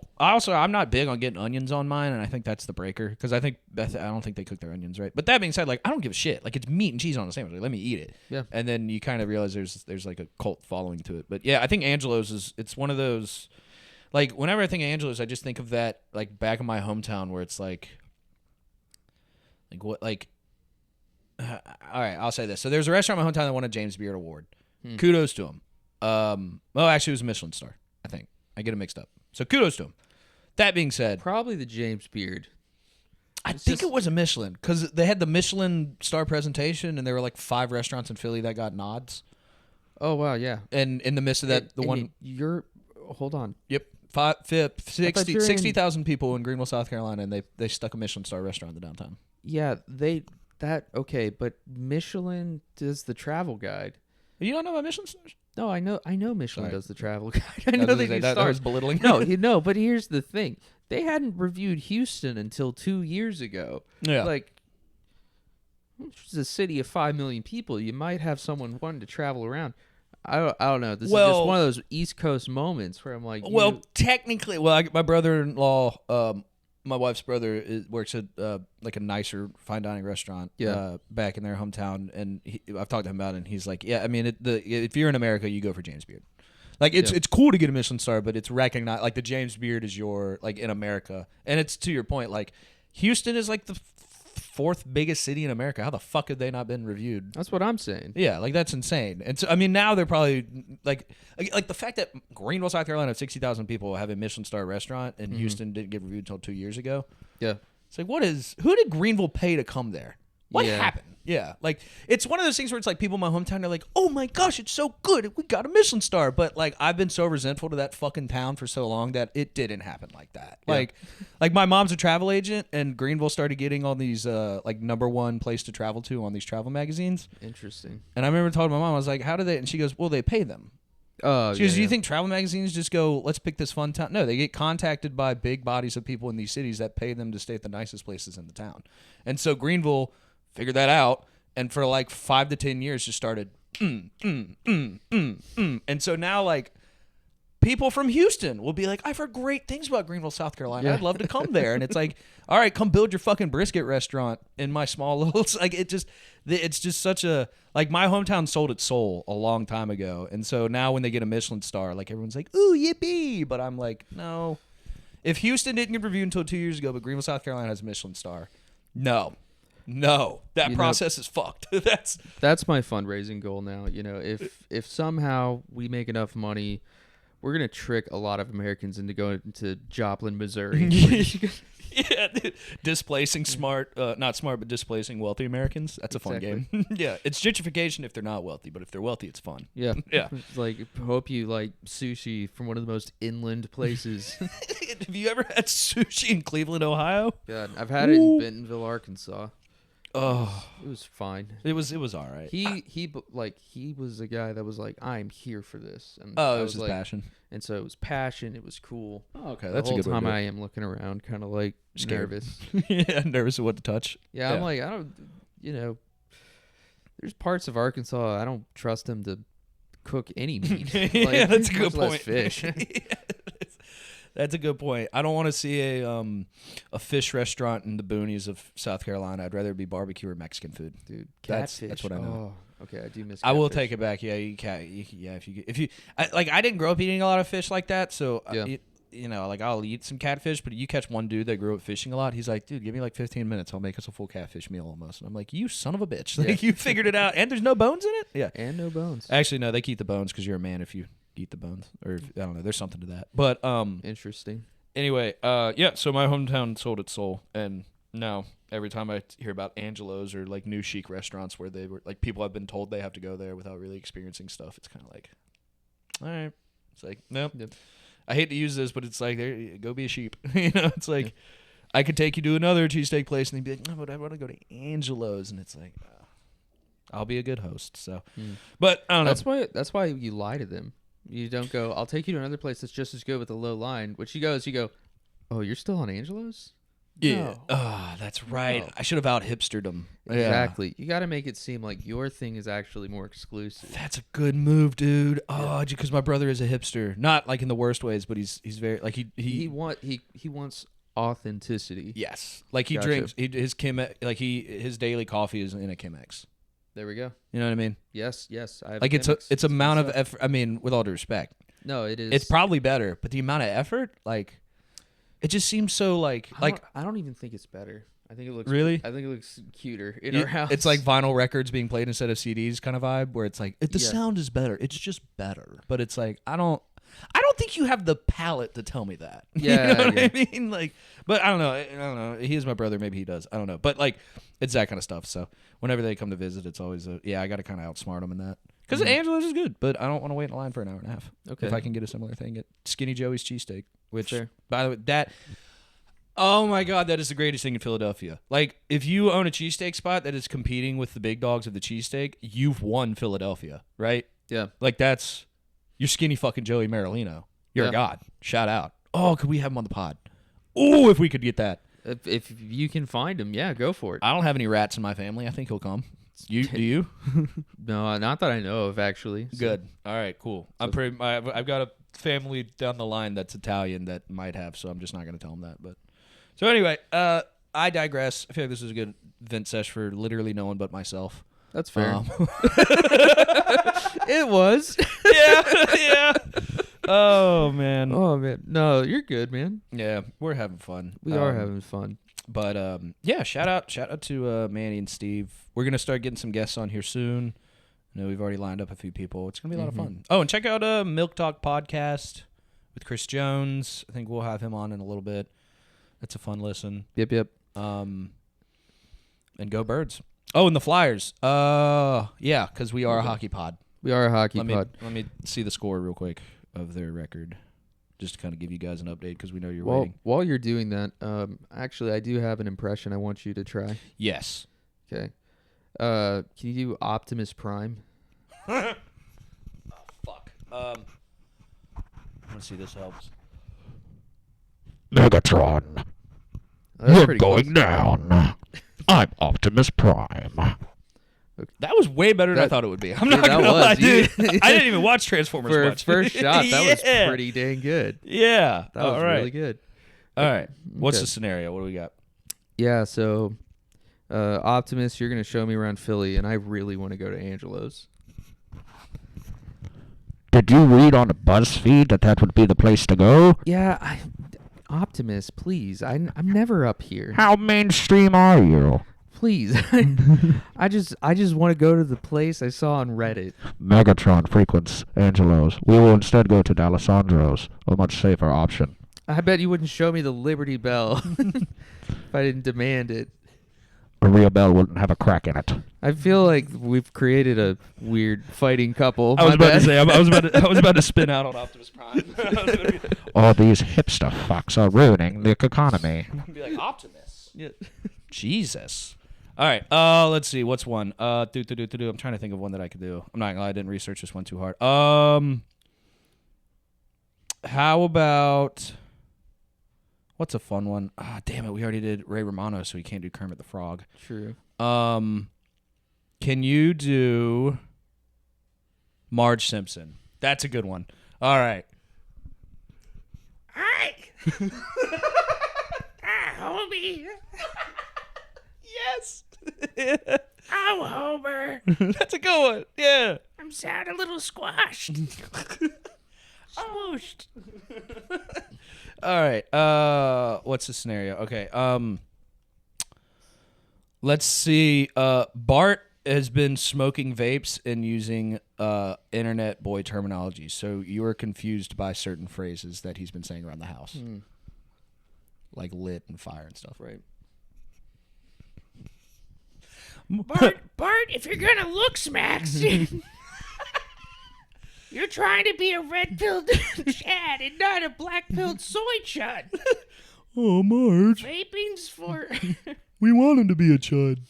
not big on getting onions on mine, and I think that's the breaker because I don't think they cook their onions right. But that being said, like I don't give a shit. Like it's meat and cheese on a sandwich. Like, let me eat it. Yeah. And then you kind of realize there's like a cult following to it. But yeah, I think Angelo's it's one of those. Like, whenever I think of Angelo's, I just think of that, like, back in my hometown where it's like all right, I'll say this. So there's a restaurant in my hometown that won a James Beard Award. Kudos to him. Actually, it was a Michelin star, I think. I get it mixed up. So kudos to him. That being said. Probably the James Beard. I think it was a Michelin because they had the Michelin star presentation and there were like 5 restaurants in Philly that got nods. Oh, wow, yeah. And in the midst of that, hold on. Yep. 60,000 people in Greenville, South Carolina, and they stuck a Michelin star restaurant in the downtown. Yeah, okay, but Michelin does the travel guide. You don't know about Michelin stars? No, I know Michelin does the travel guide. I know they do stars. That was belittling. No, but here's the thing: they hadn't reviewed Houston until 2 years ago. Yeah, like it's a city of 5 million people. You might have someone wanting to travel around. I don't know. This is just one of those East Coast moments where I'm like, technically, my brother-in-law, my wife's brother works at like a nicer fine dining restaurant back in their hometown, and I've talked to him about it, and he's like, yeah, I mean, if you're in America, you go for James Beard. Like it's cool to get a Michelin star, but it's recognized like the James Beard is your like in America, and it's to your point, like Houston is like the 4th biggest city in America. How the fuck have they not been reviewed? That's what I'm saying. Yeah, like that's insane. And so I mean, now they're probably like the fact that Greenville, South Carolina, 60,000 people have a Michelin star restaurant, and Houston didn't get reviewed until 2 years ago. Yeah. It's like, who did Greenville pay to come there? What Yeah. happened? Yeah, like it's one of those things where it's like people in my hometown are like, "Oh my gosh, it's so good, we got a Michelin star." But like I've been so resentful to that fucking town for so long that it didn't happen like that. Yeah. Like my mom's a travel agent, and Greenville started getting all these like #1 place to travel to on these travel magazines. Interesting. And I remember telling my mom, I was like, "How do they?" And she goes, "Well, they pay them." Oh, She goes, "Do you think travel magazines just go, let's pick this fun town?" No, they get contacted by big bodies of people in these cities that pay them to stay at the nicest places in the town. And so Greenville figured that out, and for like 5 to 10 years just started, And so now like people from Houston will be like, "I've heard great things about Greenville, South Carolina. Yeah. I'd love to come there." And it's like, all right, come build your fucking brisket restaurant in my small little, like it's just such a, like my hometown sold its soul a long time ago. And so now when they get a Michelin star, like everyone's like, "Ooh, yippee." But I'm like, no. If Houston didn't get reviewed until 2 years ago, but Greenville, South Carolina has a Michelin star, no, that process is fucked. That's my fundraising goal now. You know, if somehow we make enough money, we're gonna trick a lot of Americans into going to Joplin, Missouri. Yeah, dude. Displacing not smart, but displacing wealthy Americans. That's a fun game. Yeah, it's gentrification if they're not wealthy, but if they're wealthy, it's fun. Yeah, Yeah. It's like, hope you like sushi from one of the most inland places. Have you ever had sushi in Cleveland, Ohio? God, I've had it in Bentonville, Arkansas. Oh, It was fine. it was all right. He was a guy that was like, "I'm here for this." And It I was his like, passion. And so it was passion. It was cool. Oh, okay, The that's a whole good way to time do it. I am looking around, kind of like Scared. nervous. Yeah, nervous of what to touch. Yeah, I'm like, I don't, there's parts of Arkansas I don't trust them to cook any meat. Yeah, that's a good much less point. Fish. That's a good point. I don't want to see a fish restaurant in the boonies of South Carolina. I'd rather it be barbecue or Mexican food. Dude, That's catfish. what I know. Oh, okay, I do miss. I will catfish. take it back. Yeah, I didn't grow up eating a lot of fish like that, so Yeah. like I'll eat some catfish. But you catch one dude that grew up fishing a lot. He's like, "Dude, give me like 15 minutes. I'll make us a full catfish meal almost." And I'm like, "You son of a bitch! Like you figured it out, and there's no bones in it." Yeah, And no bones. actually, no, they keep the bones because you're a man if you eat the bones, or I don't know. There's something to that. But Interesting. anyway, yeah. So my hometown sold its soul, and now every time I hear about Angelo's or like new chic restaurants where they were like people have been told they have to go there without really experiencing stuff, it's kind of like, all right. It's like, nope. Yep. I hate to use this, but it's like, there, go be a sheep. It's like, I could take you to another cheesesteak place, and they'd be like, "No, but I want to go to Angelo's," and it's like, I'll be a good host. So, but I don't know. That's why you lie to them. You don't go, "I'll take you to another place that's just as good with a low line." Which you go, "Oh, you're still on Angelo's?" Yeah. No. That's right. No. I should have out hipstered them. Exactly. You got to make it seem like your thing is actually more exclusive. That's a good move, dude. Oh, because my brother is a hipster, not like in the worst ways, but he's very like He wants authenticity. yes, like he Gotcha. drinks his his daily coffee is in a Chemex. There we go. You know what I mean? Yes. I have Like it's Chemex. amount of What's up? effort. I mean, with all due respect, No, it is. it's probably better, but the amount of effort, like, it just seems so like I don't even think it's better. I think it looks Really? I think it looks cuter in our house. it's like vinyl records being played instead of CDs kind of vibe, where it's like the Yeah. sound is better. It's just better, but it's like I don't think you have the palate to tell me that. Yeah, you know what yeah. I mean? Like, but I don't know. He is my brother. Maybe he does. I don't know. But like, it's that kind of stuff. So whenever they come to visit, it's always I got to kind of outsmart them in that. Because Angela's is good, but I don't want to wait in line for an hour and a half. Okay. If I can get a similar thing at Skinny Joey's Cheesesteak, which, Fair. by the way, oh my God, that is the greatest thing in Philadelphia. Like, if you own a cheesesteak spot that is competing with the big dogs of the cheesesteak, you've won Philadelphia, right? Yeah. Like, you're Skinny fucking Joey Marilino. You're Yeah. a god. Shout out. Oh, could we have him on the pod? Oh, if we could get that. If you can find him, yeah, go for it. I don't have any rats in my family. I think he'll come. Do you? No, not that I know of, actually. So- Good. All right, cool. I've got a family down the line that's Italian that might have, so I'm just not going to tell them that. But so anyway, I digress. I feel like this is a good vent sesh for literally no one but myself. That's fair. Um, It was. yeah. Oh man. Oh man, no, you're good, man. Yeah, we're having fun. We are having fun. But yeah, shout out to Manny and Steve. We're gonna start getting some guests on here soon. I know we've already lined up a few people. It's gonna be a lot of fun. Oh, and check out Milk Talk podcast with Chris Jones. I think we'll have him on in a little bit. That's a fun listen. Yep. And go Birds. Oh, and the Flyers. Yeah, because we are a hockey pod. We are a hockey pod. Let me see the score real quick of their record, just to kind of give you guys an update because we know you're waiting. While you're doing that, actually, I do have an impression I want you to try. Yes. Okay. Can you do Optimus Prime? Oh, fuck. Let's see if this helps. Megatron, you're going down. I'm Optimus Prime. That was way better than I thought it would be. I'm not going to lie, dude. I didn't even watch Transformers For much. a first shot, that was pretty dang good. Yeah. That was really good. All right. What's the scenario? What do we got? Yeah, so Optimus, you're going to show me around Philly, and I really want to go to Angelo's. Did you read on the BuzzFeed that would be the place to go? Yeah, Optimus, please. I'm never up here. How mainstream are you? Please. I just want to go to the place I saw on Reddit. Megatron frequents Angelo's. We will instead go to D'Alessandro's, a much safer option. I bet you wouldn't show me the Liberty Bell if I didn't demand it. A real bell wouldn't have a crack in it. I feel like we've created a weird fighting couple. I was about to say, I was about to spin out on Optimus Prime. All these hipster fucks are ruining the economy. Be like Optimus. Yeah. Jesus. All right. Let's see. What's one? I'm trying to think of one that I could do. I'm not gonna lie, I didn't research this one too hard. How about what's a fun one? Ah, damn it. We already did Ray Romano, so we can't do Kermit the Frog. True. Can you do Marge Simpson? That's a good one. All right. Hi. Hi, homie. Yes. I'm Homer. That's a good one. Yeah. I'm sad, a little squashed. Swooshed. All right. What's the scenario? Okay. Let's see. Bart has been smoking vapes and using internet boy terminology. So you are confused by certain phrases that he's been saying around the house. Like lit and fire and stuff. Right. Bart, if you're gonna look smacks, you're trying to be a red-pilled Chad and not a black-pilled soy chud. Oh, Marge. Vaping's for... We want him to be a chud.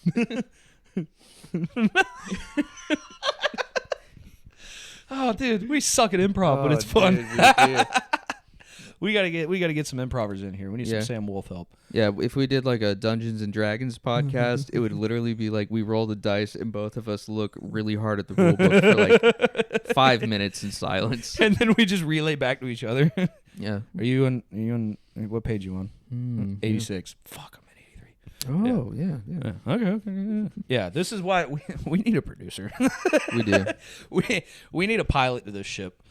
Oh, dude, we suck at improv, but it's fun. Dude, we gotta get some improvers in here. We need some Sam Wolf help. yeah, if we did like a Dungeons and Dragons podcast, it would literally be like we roll the dice and both of us look really hard at the rule book for like 5 minutes in silence. And then we just relay back to each other. Yeah. Are you on what page you on? 86. Fuck, I'm at 83. Oh, yeah. Okay. Yeah, this is why we need a producer. We do. we need a pilot to this ship.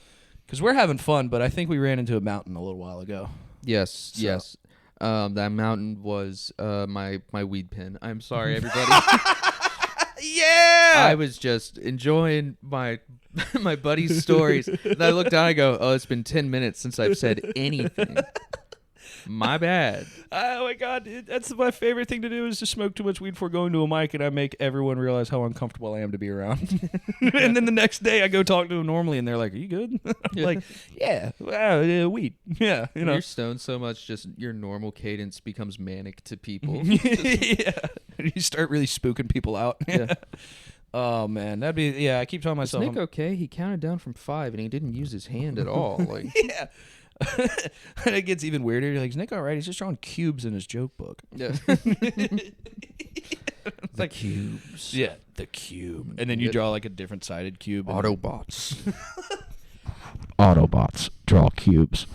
Because we're having fun, but I think we ran into a mountain a little while ago. Yes, yes. That mountain was my weed pen. I'm sorry, everybody. Yeah! I was just enjoying my buddy's stories. And I looked down and I go, oh, it's been 10 minutes since I've said anything. My bad. Oh my god, dude. That's my favorite thing to do is to smoke too much weed before going to a mic, and I make everyone realize how uncomfortable I am to be around. And then the next day I go talk to them normally, and they're like, "Are you good?" I'm like, yeah, weed. Yeah, you know. You're stoned so much, just your normal cadence becomes manic to people. Yeah, you start really spooking people out. Yeah. Oh man, that'd be I keep telling myself. Is Nick okay? He counted down from 5, and he didn't use his hand at all. Like, yeah. And it gets even weirder. You're like, is Nick all right? He's just drawing cubes in his joke book. yeah. It's like cubes. Yeah, the cube. And then you draw like a different sided cube. Autobots. Autobots draw cubes.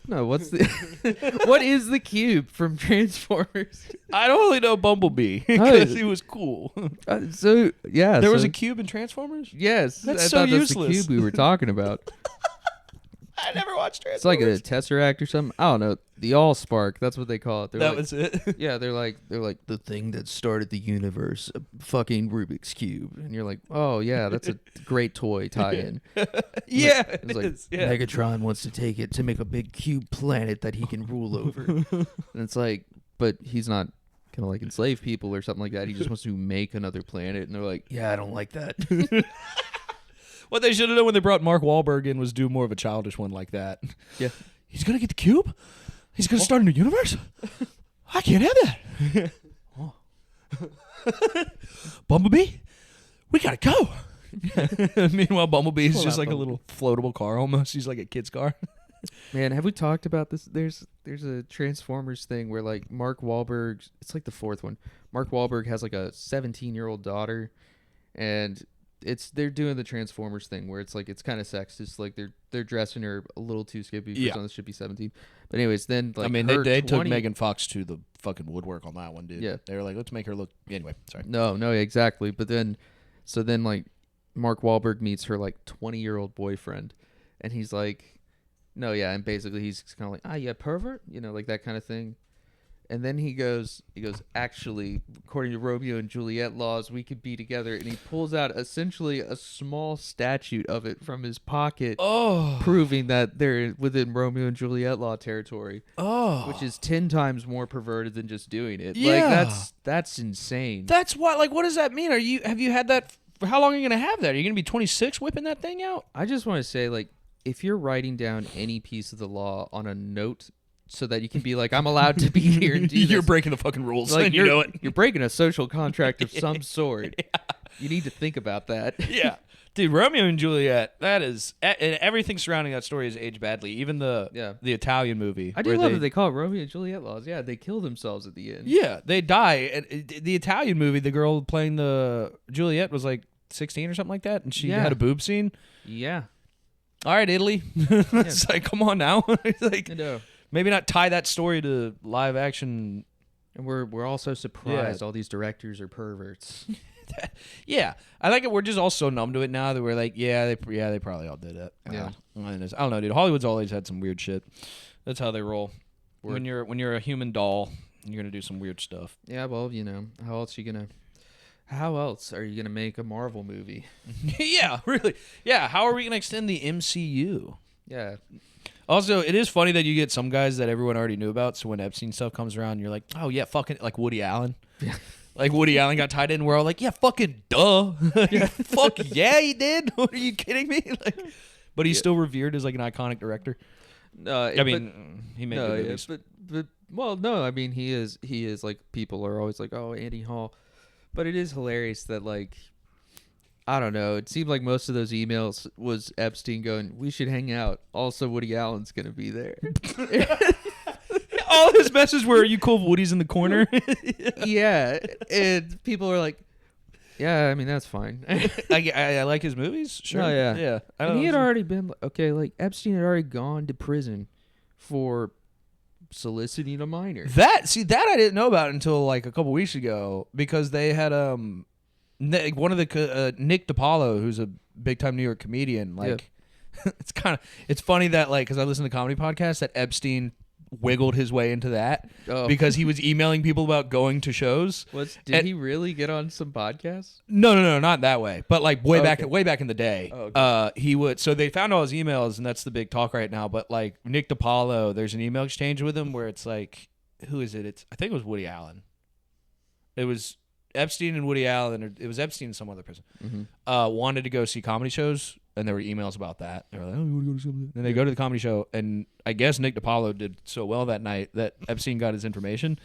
No, what's the what is the cube from Transformers? I don't really know Bumblebee because he was cool. There was a cube in Transformers? Yes, That's I so thought useless. That's the cube we were talking about. I never watched It's like Transformers. a Tesseract or something. I don't know. The Allspark. That's what they call it. That was it. Yeah, they're like the thing that started the universe, a fucking Rubik's cube, and you're like, oh yeah, that's a great toy tie-in. Yeah, It's like Yeah. Megatron wants to take it to make a big cube planet that he can rule over, and it's like, but he's not gonna like enslave people or something like that. He just wants to make another planet, and they're like, yeah, I don't like that. What they should have done when they brought Mark Wahlberg in was do more of a childish one like that. Yeah. He's gonna get the cube. He's gonna start a new universe. I can't have that. Bumblebee, we gotta go. Meanwhile, Bumblebee is Pull just out like a little floatable car almost. He's like a kid's car. Man, have we talked about this? There's a Transformers thing where like Mark Wahlberg, it's like the fourth one. Mark Wahlberg has like a 17-year-old daughter, and they're doing the Transformers thing where it's like it's kind of sexist. Like they're dressing her a little too skimpy for someone that should be 17. But anyways, then like I mean, her they took 20 Megan Fox to the fucking woodwork on that one, dude. Yeah. They were like, let's make her look. Anyway, sorry. No, exactly. But then like Mark Wahlberg meets her like 20-year-old boyfriend, and he's like, no, yeah, and basically he's kind of like, you pervert, like that kind of thing. And then he goes, actually, according to Romeo and Juliet laws, we could be together. And he pulls out essentially a small statute of it from his pocket, proving that they're within Romeo and Juliet law territory, which is 10 times more perverted than just doing it. Yeah. Like that's insane. That's why. Like, what does that mean? Have you had that? For how long are you gonna have that? Are you gonna be 26 whipping that thing out? I just want to say, like, if you're writing down any piece of the law on a note, so that you can be like, I'm allowed to be here and do You're this. breaking the fucking rules, Like, and you know it. You're breaking a social contract of some sort. You need to think about that. Yeah. Dude, Romeo and Juliet, that is, and everything surrounding that story has aged badly. Even the Italian movie. I do love that they call it Romeo and Juliet laws. Yeah, they kill themselves at the end. Yeah, they die. And the Italian movie, the girl playing the Juliet was like 16 or something like that, and she had a boob scene. Yeah. All right, Italy. It's like, come on now. It's like, I know. maybe not tie that story to live action. And we're also surprised all these directors are perverts. Yeah, I like it. We're just all so numb to it now that we're like, they probably all did it. Yeah. I don't know, dude. Hollywood's always had some weird shit. That's how they roll. When you're a human doll, you're gonna do some weird stuff. Yeah, well, how else are you gonna make a Marvel movie? Yeah, really. Yeah, how are we gonna extend the MCU? Yeah. Also, it is funny that you get some guys that everyone already knew about. So when Epstein stuff comes around, you're like, oh yeah, fucking, like Woody Allen. Yeah. Like Woody Allen got tied in. We're all like, yeah, fucking duh. Fuck yeah, he did. What are you kidding me? Like, but he's still revered as like an iconic director. I mean, he made good movies. I mean, he is like, people are always like, oh, Andy Hall, but it is hilarious that, like, I don't know, it seemed like most of those emails was Epstein going, we should hang out. Also, Woody Allen's gonna be there. All his messages were, "Are you cool? Woody's in the corner." Yeah, and people are like, yeah, I mean, that's fine. I like his movies. Sure. Oh, yeah. Yeah. And he had already been like Epstein had already gone to prison for soliciting a minor. That I didn't know about until like a couple weeks ago, because they had one of the Nick DiPaolo, who's a big time New York comedian. Like, it's funny that, like, because I listen to comedy podcasts, that Epstein wiggled his way into that because he was emailing people about going to shows. Did he really get on some podcasts? No, not that way. But like way back in the day, he would. So they found all his emails, and that's the big talk right now. But like Nick DiPaolo, there's an email exchange with him where it's like, who is it? I think it was Woody Allen. It was Epstein and Woody Allen, or it was Epstein and some other person. Mm-hmm. Wanted to go see comedy shows. And there were emails about that. They were like, oh, you want to go to something? And they go to the comedy show, and I guess Nick DiPaolo did so well that night that Epstein got his information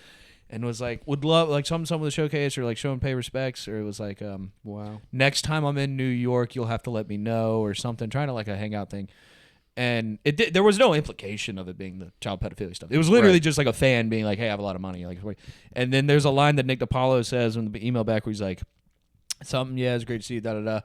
and was like, would love, like, some of the showcase, or like show and pay respects, or it was like, wow, next time I'm in New York, you'll have to let me know, or something, trying to like a hangout thing. And there was no implication of it being the child pedophilia stuff. It was literally just like a fan being like, hey, I have a lot of money. Like, and then there's a line that Nick DiPaolo says in the email back where he's like, something, yeah, it's great to see you, da-da-da.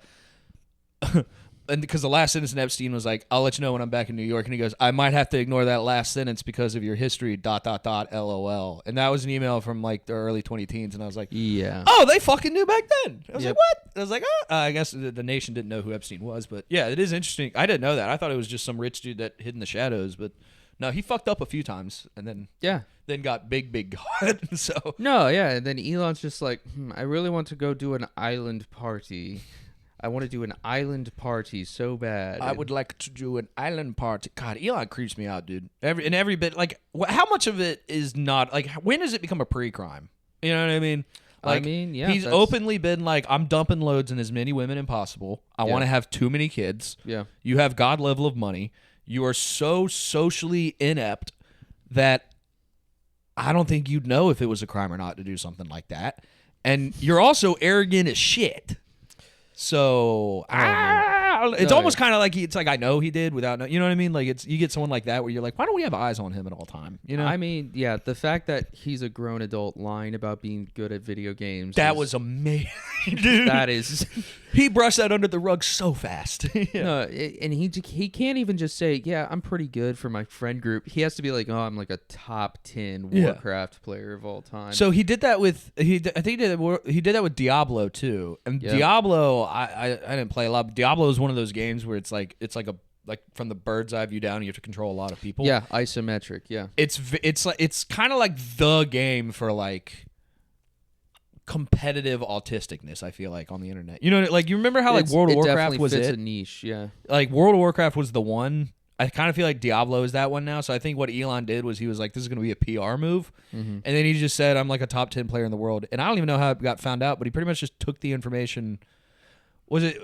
and because the last sentence in Epstein was like, "I'll let you know when I'm back in New York," and he goes, "I might have to ignore that last sentence because of your history. ... LOL." And that was an email from like the early 2010s, and I was like, Yeah. "Oh, they fucking knew back then." I was Yep. like, "What?" I was like, "Oh, I guess the nation didn't know who Epstein was, but yeah, it is interesting. I didn't know that. I thought it was just some rich dude that hid in the shadows, but no, he fucked up a few times, and then got big God. So No, yeah. And then Elon's just like, I really want to go do an island party. I want to do an island party so bad. I would like to do an island party. God, Elon creeps me out, dude. Every bit, like, how much of it is not like? When does it become a pre-crime? You know what I mean? Like, yeah. he's openly been like, I'm dumping loads in as many women as possible. I want to have too many kids. Yeah. You have God level of money. You are so socially inept that I don't think you'd know if it was a crime or not to do something like that. And you're also arrogant as shit. So it's almost kind of like it's like I know he did without you know what I mean? Like it's you get someone like that where you're like, why don't we have eyes on him at all time? You know? I mean, yeah, the fact that he's a grown adult lying about being good at video games. That was amazing, dude. That is. He brushed that under the rug so fast. Yeah. No, and he can't even just say, yeah, I'm pretty good for my friend group. He has to be like, oh, I'm like a top 10 Warcraft player of all time. So he did that with I think he did that with Diablo too. And Diablo, I didn't play a lot. But Diablo is one of those games where it's like from the bird's eye view down, you have to control a lot of people. Yeah, isometric. Yeah, it's kind of like the game for like competitive autisticness. I feel like on the internet, you know, like you remember how like World of Warcraft was fits a niche. Yeah, like World of Warcraft was the one. I kind of feel like Diablo is that one now. So I think what Elon did was he was like, this is going to be a PR move. And then he just said, I'm like a top 10 player in the world. And I don't even know how it got found out, but he pretty much just took the information. Was it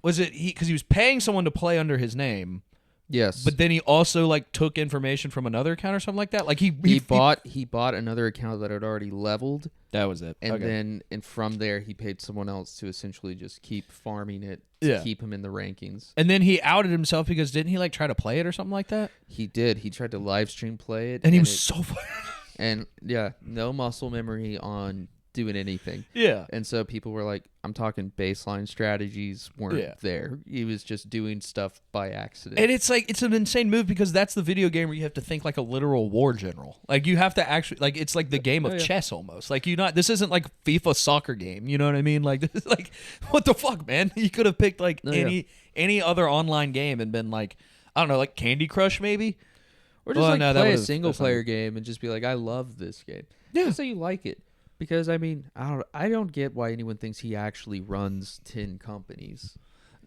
because he was paying someone to play under his name? Yes. But then he also like took information from another account or something like that. Like he bought another account that had already leveled. That was it. And and from there he paid someone else to essentially just keep farming it to keep him in the rankings. And then he outed himself because didn't he like try to play it or something like that? He did. He tried to live stream play it. And he was so funny. And yeah, no muscle memory on doing anything. Yeah. And so people were like, I'm talking baseline strategies weren't there. He was just doing stuff by accident. And it's like, it's an insane move because that's the video game where you have to think like a literal war general. Like you have to actually, like, it's like the game of chess almost. Like this isn't like FIFA soccer game. You know what I mean? Like, this is like, what the fuck, man? You could have picked like any other online game and been like, I don't know, like Candy Crush maybe? Or just play a single player game and just be like, I love this game. Yeah. Just say you like it. Because I mean, I don't get why anyone thinks he actually runs 10 companies.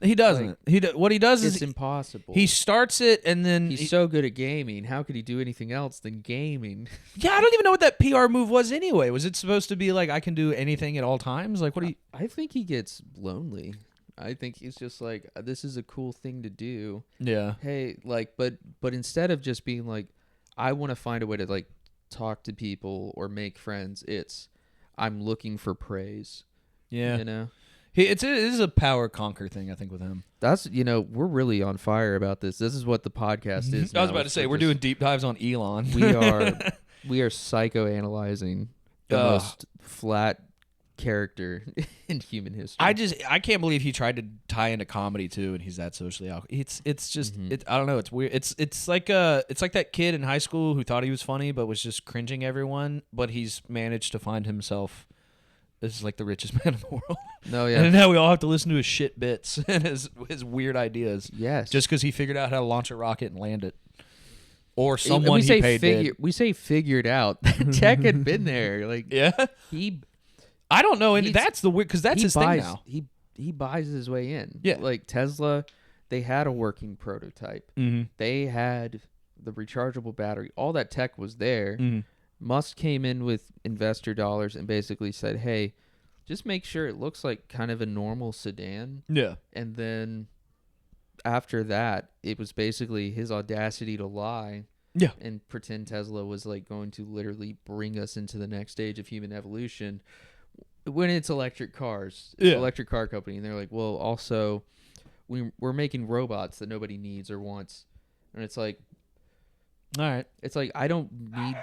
He doesn't. What he does is it's impossible. He starts it and then he's so good at gaming. How could he do anything else than gaming? Yeah, I don't even know what that PR move was anyway. Was it supposed to be like I can do anything at all times? Like what do you? I think he gets lonely. I think he's just like, this is a cool thing to do. Yeah. Hey, like, but instead of just being like, I want to find a way to like talk to people or make friends, it's I'm looking for praise. Yeah. You know? It is a power conquer thing, I think, with him. That's, we're really on fire about this. This is what the podcast is. I was about to say, we're doing deep dives on Elon. We are psychoanalyzing the most flat character in human history. I can't believe he tried to tie into comedy too, and he's that socially out. It's just I don't know. It's weird. It's like that kid in high school who thought he was funny but was just cringing everyone. But he's managed to find himself as like the richest man in the world. No, yeah. And now we all have to listen to his shit bits and his weird ideas. Yes. Just because he figured out how to launch a rocket and land it. Or someone he paid did. We say figured out. Tech had been there. Like I don't know, and that's the weird because that's his thing now. He buys his way in. Yeah, like Tesla, they had a working prototype. Mm-hmm. They had the rechargeable battery. All that tech was there. Mm-hmm. Musk came in with investor dollars and basically said, "Hey, just make sure it looks like kind of a normal sedan." Yeah, and then after that, it was basically his audacity to lie. Yeah, and pretend Tesla was like going to literally bring us into the next stage of human evolution. When it's electric cars, it's an electric car company, and they're like, well, also, we're making robots that nobody needs or wants, and it's like, all right, it's like I don't need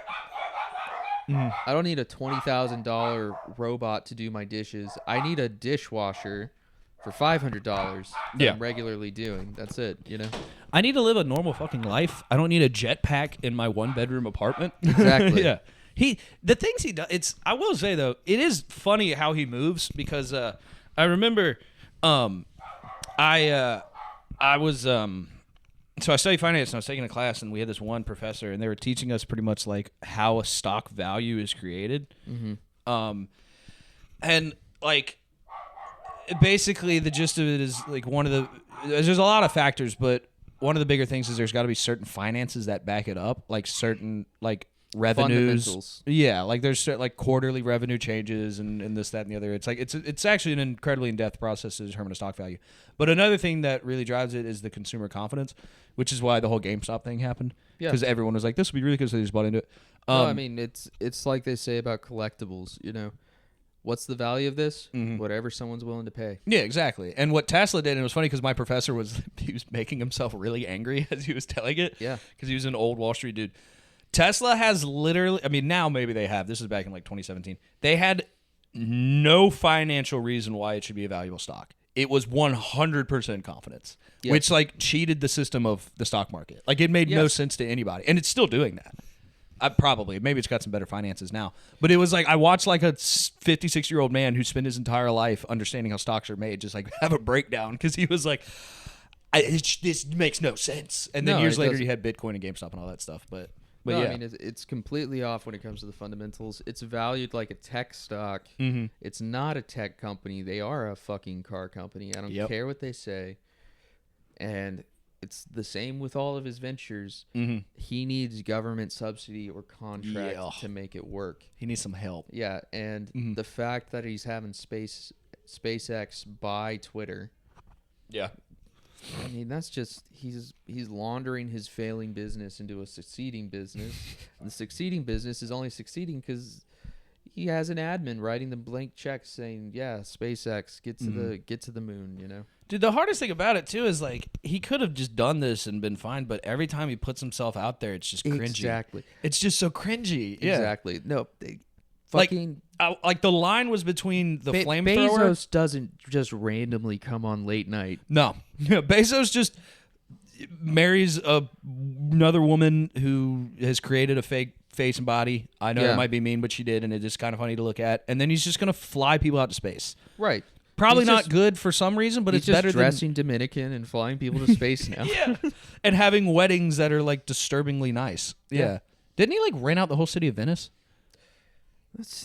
a $20,000 robot to do my dishes. I need a dishwasher for $500 that Yeah. I'm regularly doing. That's it, you know? I need to live a normal fucking life. I don't need a jetpack in my 1-bedroom apartment. Exactly. Yeah. The things he does. I will say though, it is funny how he moves because I remember, I was so I studied finance and I was taking a class and we had this one professor and they were teaching us pretty much like how a stock value is created. And like basically the gist of it is like there's a lot of factors, but one of the bigger things is there's got to be certain finances that back it up, like certain like revenues. Fundamentals. Yeah, like there's certain, like quarterly revenue changes and this, that, and the other. It's like it's actually an incredibly in-depth process to determine a stock value. But another thing that really drives it is the consumer confidence, which is why the whole GameStop thing happened. Yeah. Because everyone was like, this would be really good, so they just bought into it. No, I mean, it's like they say about collectibles, you know. What's the value of this? Whatever someone's willing to pay. Yeah, exactly. And what Tesla did, and it was funny because my professor he was making himself really angry as he was telling it. Yeah. Because he was an old Wall Street dude. Tesla has literally, I mean, now maybe they have. This is back in like 2017. They had no financial reason why it should be a valuable stock. It was 100% confidence, Yes. which like cheated the system of the stock market. Like it made no sense to anybody. And it's still doing that. Probably. Maybe it's got some better finances now. But it was like I watched like a 56-year-old man who spent his entire life understanding how stocks are made just like have a breakdown because he was like, this makes no sense. And then No, years it later doesn't. he had Bitcoin and GameStop and all that stuff. But No, yeah. I mean, it's completely off when it comes to the fundamentals. It's valued like a tech stock. It's not a tech company. They are a fucking car company. I don't care what they say. And it's the same with all of his ventures. He needs government subsidy or contract to make it work. He needs some help. Yeah, and the fact that he's having SpaceX buy Twitter. Yeah. I mean, that's just he's laundering his failing business into a succeeding business. And the succeeding business is only succeeding because he has an admin writing the blank checks saying, "Yeah, SpaceX get to the moon." You know, Dude, the hardest thing about it too is like he could have just done this and been fine, but every time he puts himself out there, it's just cringy. Exactly. It's just so cringy. Yeah. Exactly. No, fucking Like the line was between the flamethrower. Bezos doesn't just randomly come on late night. No. Bezos just marries another woman who has created a fake face and body. I know it might be mean, but she did, and it's just kind of funny to look at. And then he's just going to fly people out to space. Right. Probably He's not just- good for some reason, but He's it's just better dressing Dominican and flying people to space now. than... Yeah. And having weddings that are, like, disturbingly nice. Yeah. Didn't he, like, rent out the whole city of Venice?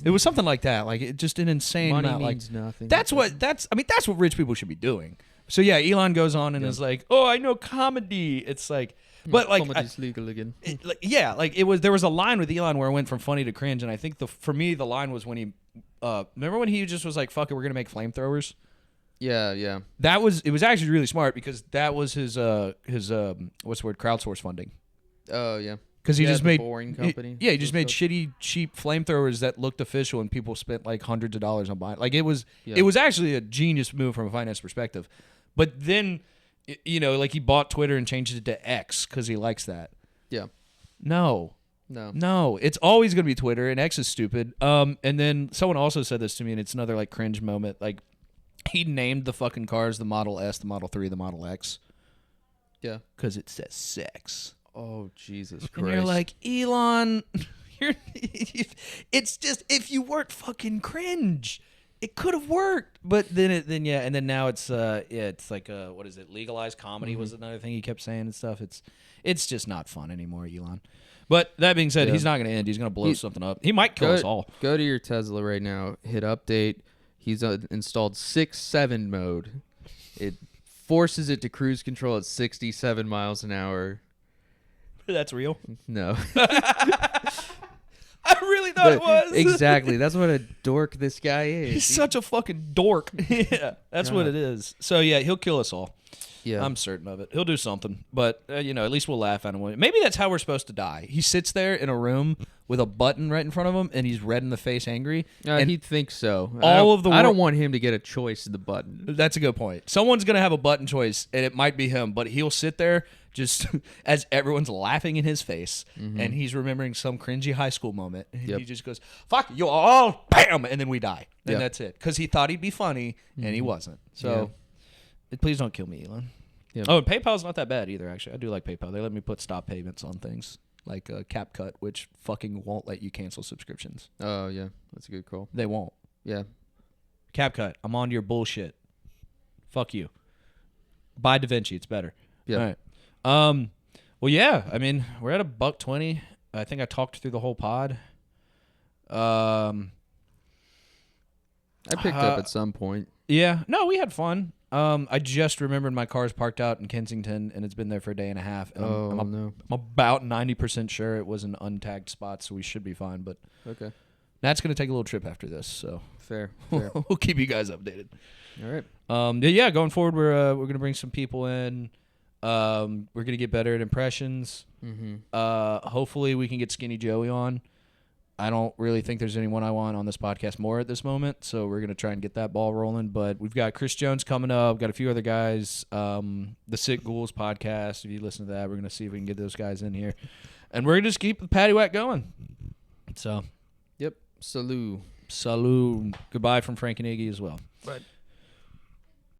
It was something like that. Like, it just an insane Money amount. means like, nothing. That's what rich people should be doing. So, yeah, Elon goes on and is like, oh, I know comedy. It's like... But like, comedy's legal again. There was a line with Elon where it went from funny to cringe, and I think for me the line was when he, remember when he just was like, "Fuck it, we're gonna make flamethrowers." Yeah. It was actually really smart because that was his what's the word, crowdsource funding. Oh yeah. Because he Yeah, just the made Boring Company. he just made Stuff. shitty, cheap flamethrowers that looked official, and people spent like hundreds of dollars on buying. Like it was actually a genius move from a finance perspective. But then, like he bought Twitter and changed it to X because he likes that. Yeah. No, it's always going to be Twitter, and X is stupid. And then someone also said this to me, and it's another like cringe moment. Like he named the fucking cars the Model S, the Model 3, the Model X. Yeah. Because it says sex. Oh Jesus Christ! And you're like, Elon, it's just if you weren't fucking cringe, it could have worked. But then now it's it's like what is it? Legalized comedy was another thing he kept saying and stuff. It's just not fun anymore, Elon. But that being said, he's not going to end. He's going to blow something up. He might kill us all. Go to your Tesla right now. Hit update. He's installed 6-7 mode. It forces it to cruise control at 67 miles an hour. That's real. No. I really thought it was. Exactly. That's what a dork this guy is. He's such a fucking dork. Yeah, that's what it is. So yeah, he'll kill us all. Yeah. I'm certain of it. He'll do something, but at least we'll laugh at him. Maybe that's how we're supposed to die. He sits there in a room with a button right in front of him, and he's red in the face, angry. And he'd think so. I don't want him to get a choice in the button. That's a good point. Someone's gonna have a button choice, and it might be him, but he'll sit there just as everyone's laughing in his face, and he's remembering some cringy high school moment, and he just goes, "Fuck you all," bam, and then we die, and that's it, because he thought he'd be funny, and he wasn't. So Please don't kill me, Elon. Yep. Oh, and PayPal's not that bad either, actually. I do like PayPal. They let me put stop payments on things like CapCut, which fucking won't let you cancel subscriptions. Oh, yeah. That's a good call. They won't. Yeah. CapCut, I'm on to your bullshit. Fuck you. Buy DaVinci. It's better. Yeah. All right. Well, yeah. I mean, we're at $1:20. I think I talked through the whole pod. I picked up at some point. Yeah. No, we had fun. I just remembered my car's parked out in Kensington, and it's been there for a day and a half. And no. I'm about 90% sure it was an untagged spot, so we should be fine. But Okay. Nat's going to take a little trip after this, so Fair. we'll keep you guys updated. All right. Yeah, going forward, we're going to bring some people in. We're going to get better at impressions. Mm-hmm. Hopefully, we can get Skinny Joey on. I don't really think there's anyone I want on this podcast more at this moment, so we're going to try and get that ball rolling. But we've got Chris Jones coming up. Got a few other guys. The Sick Ghouls podcast, if you listen to that, we're going to see if we can get those guys in here. And we're going to just keep the patty whack going. So, Yep. Salute. Salute. Goodbye from Frank and Iggy as well. Right.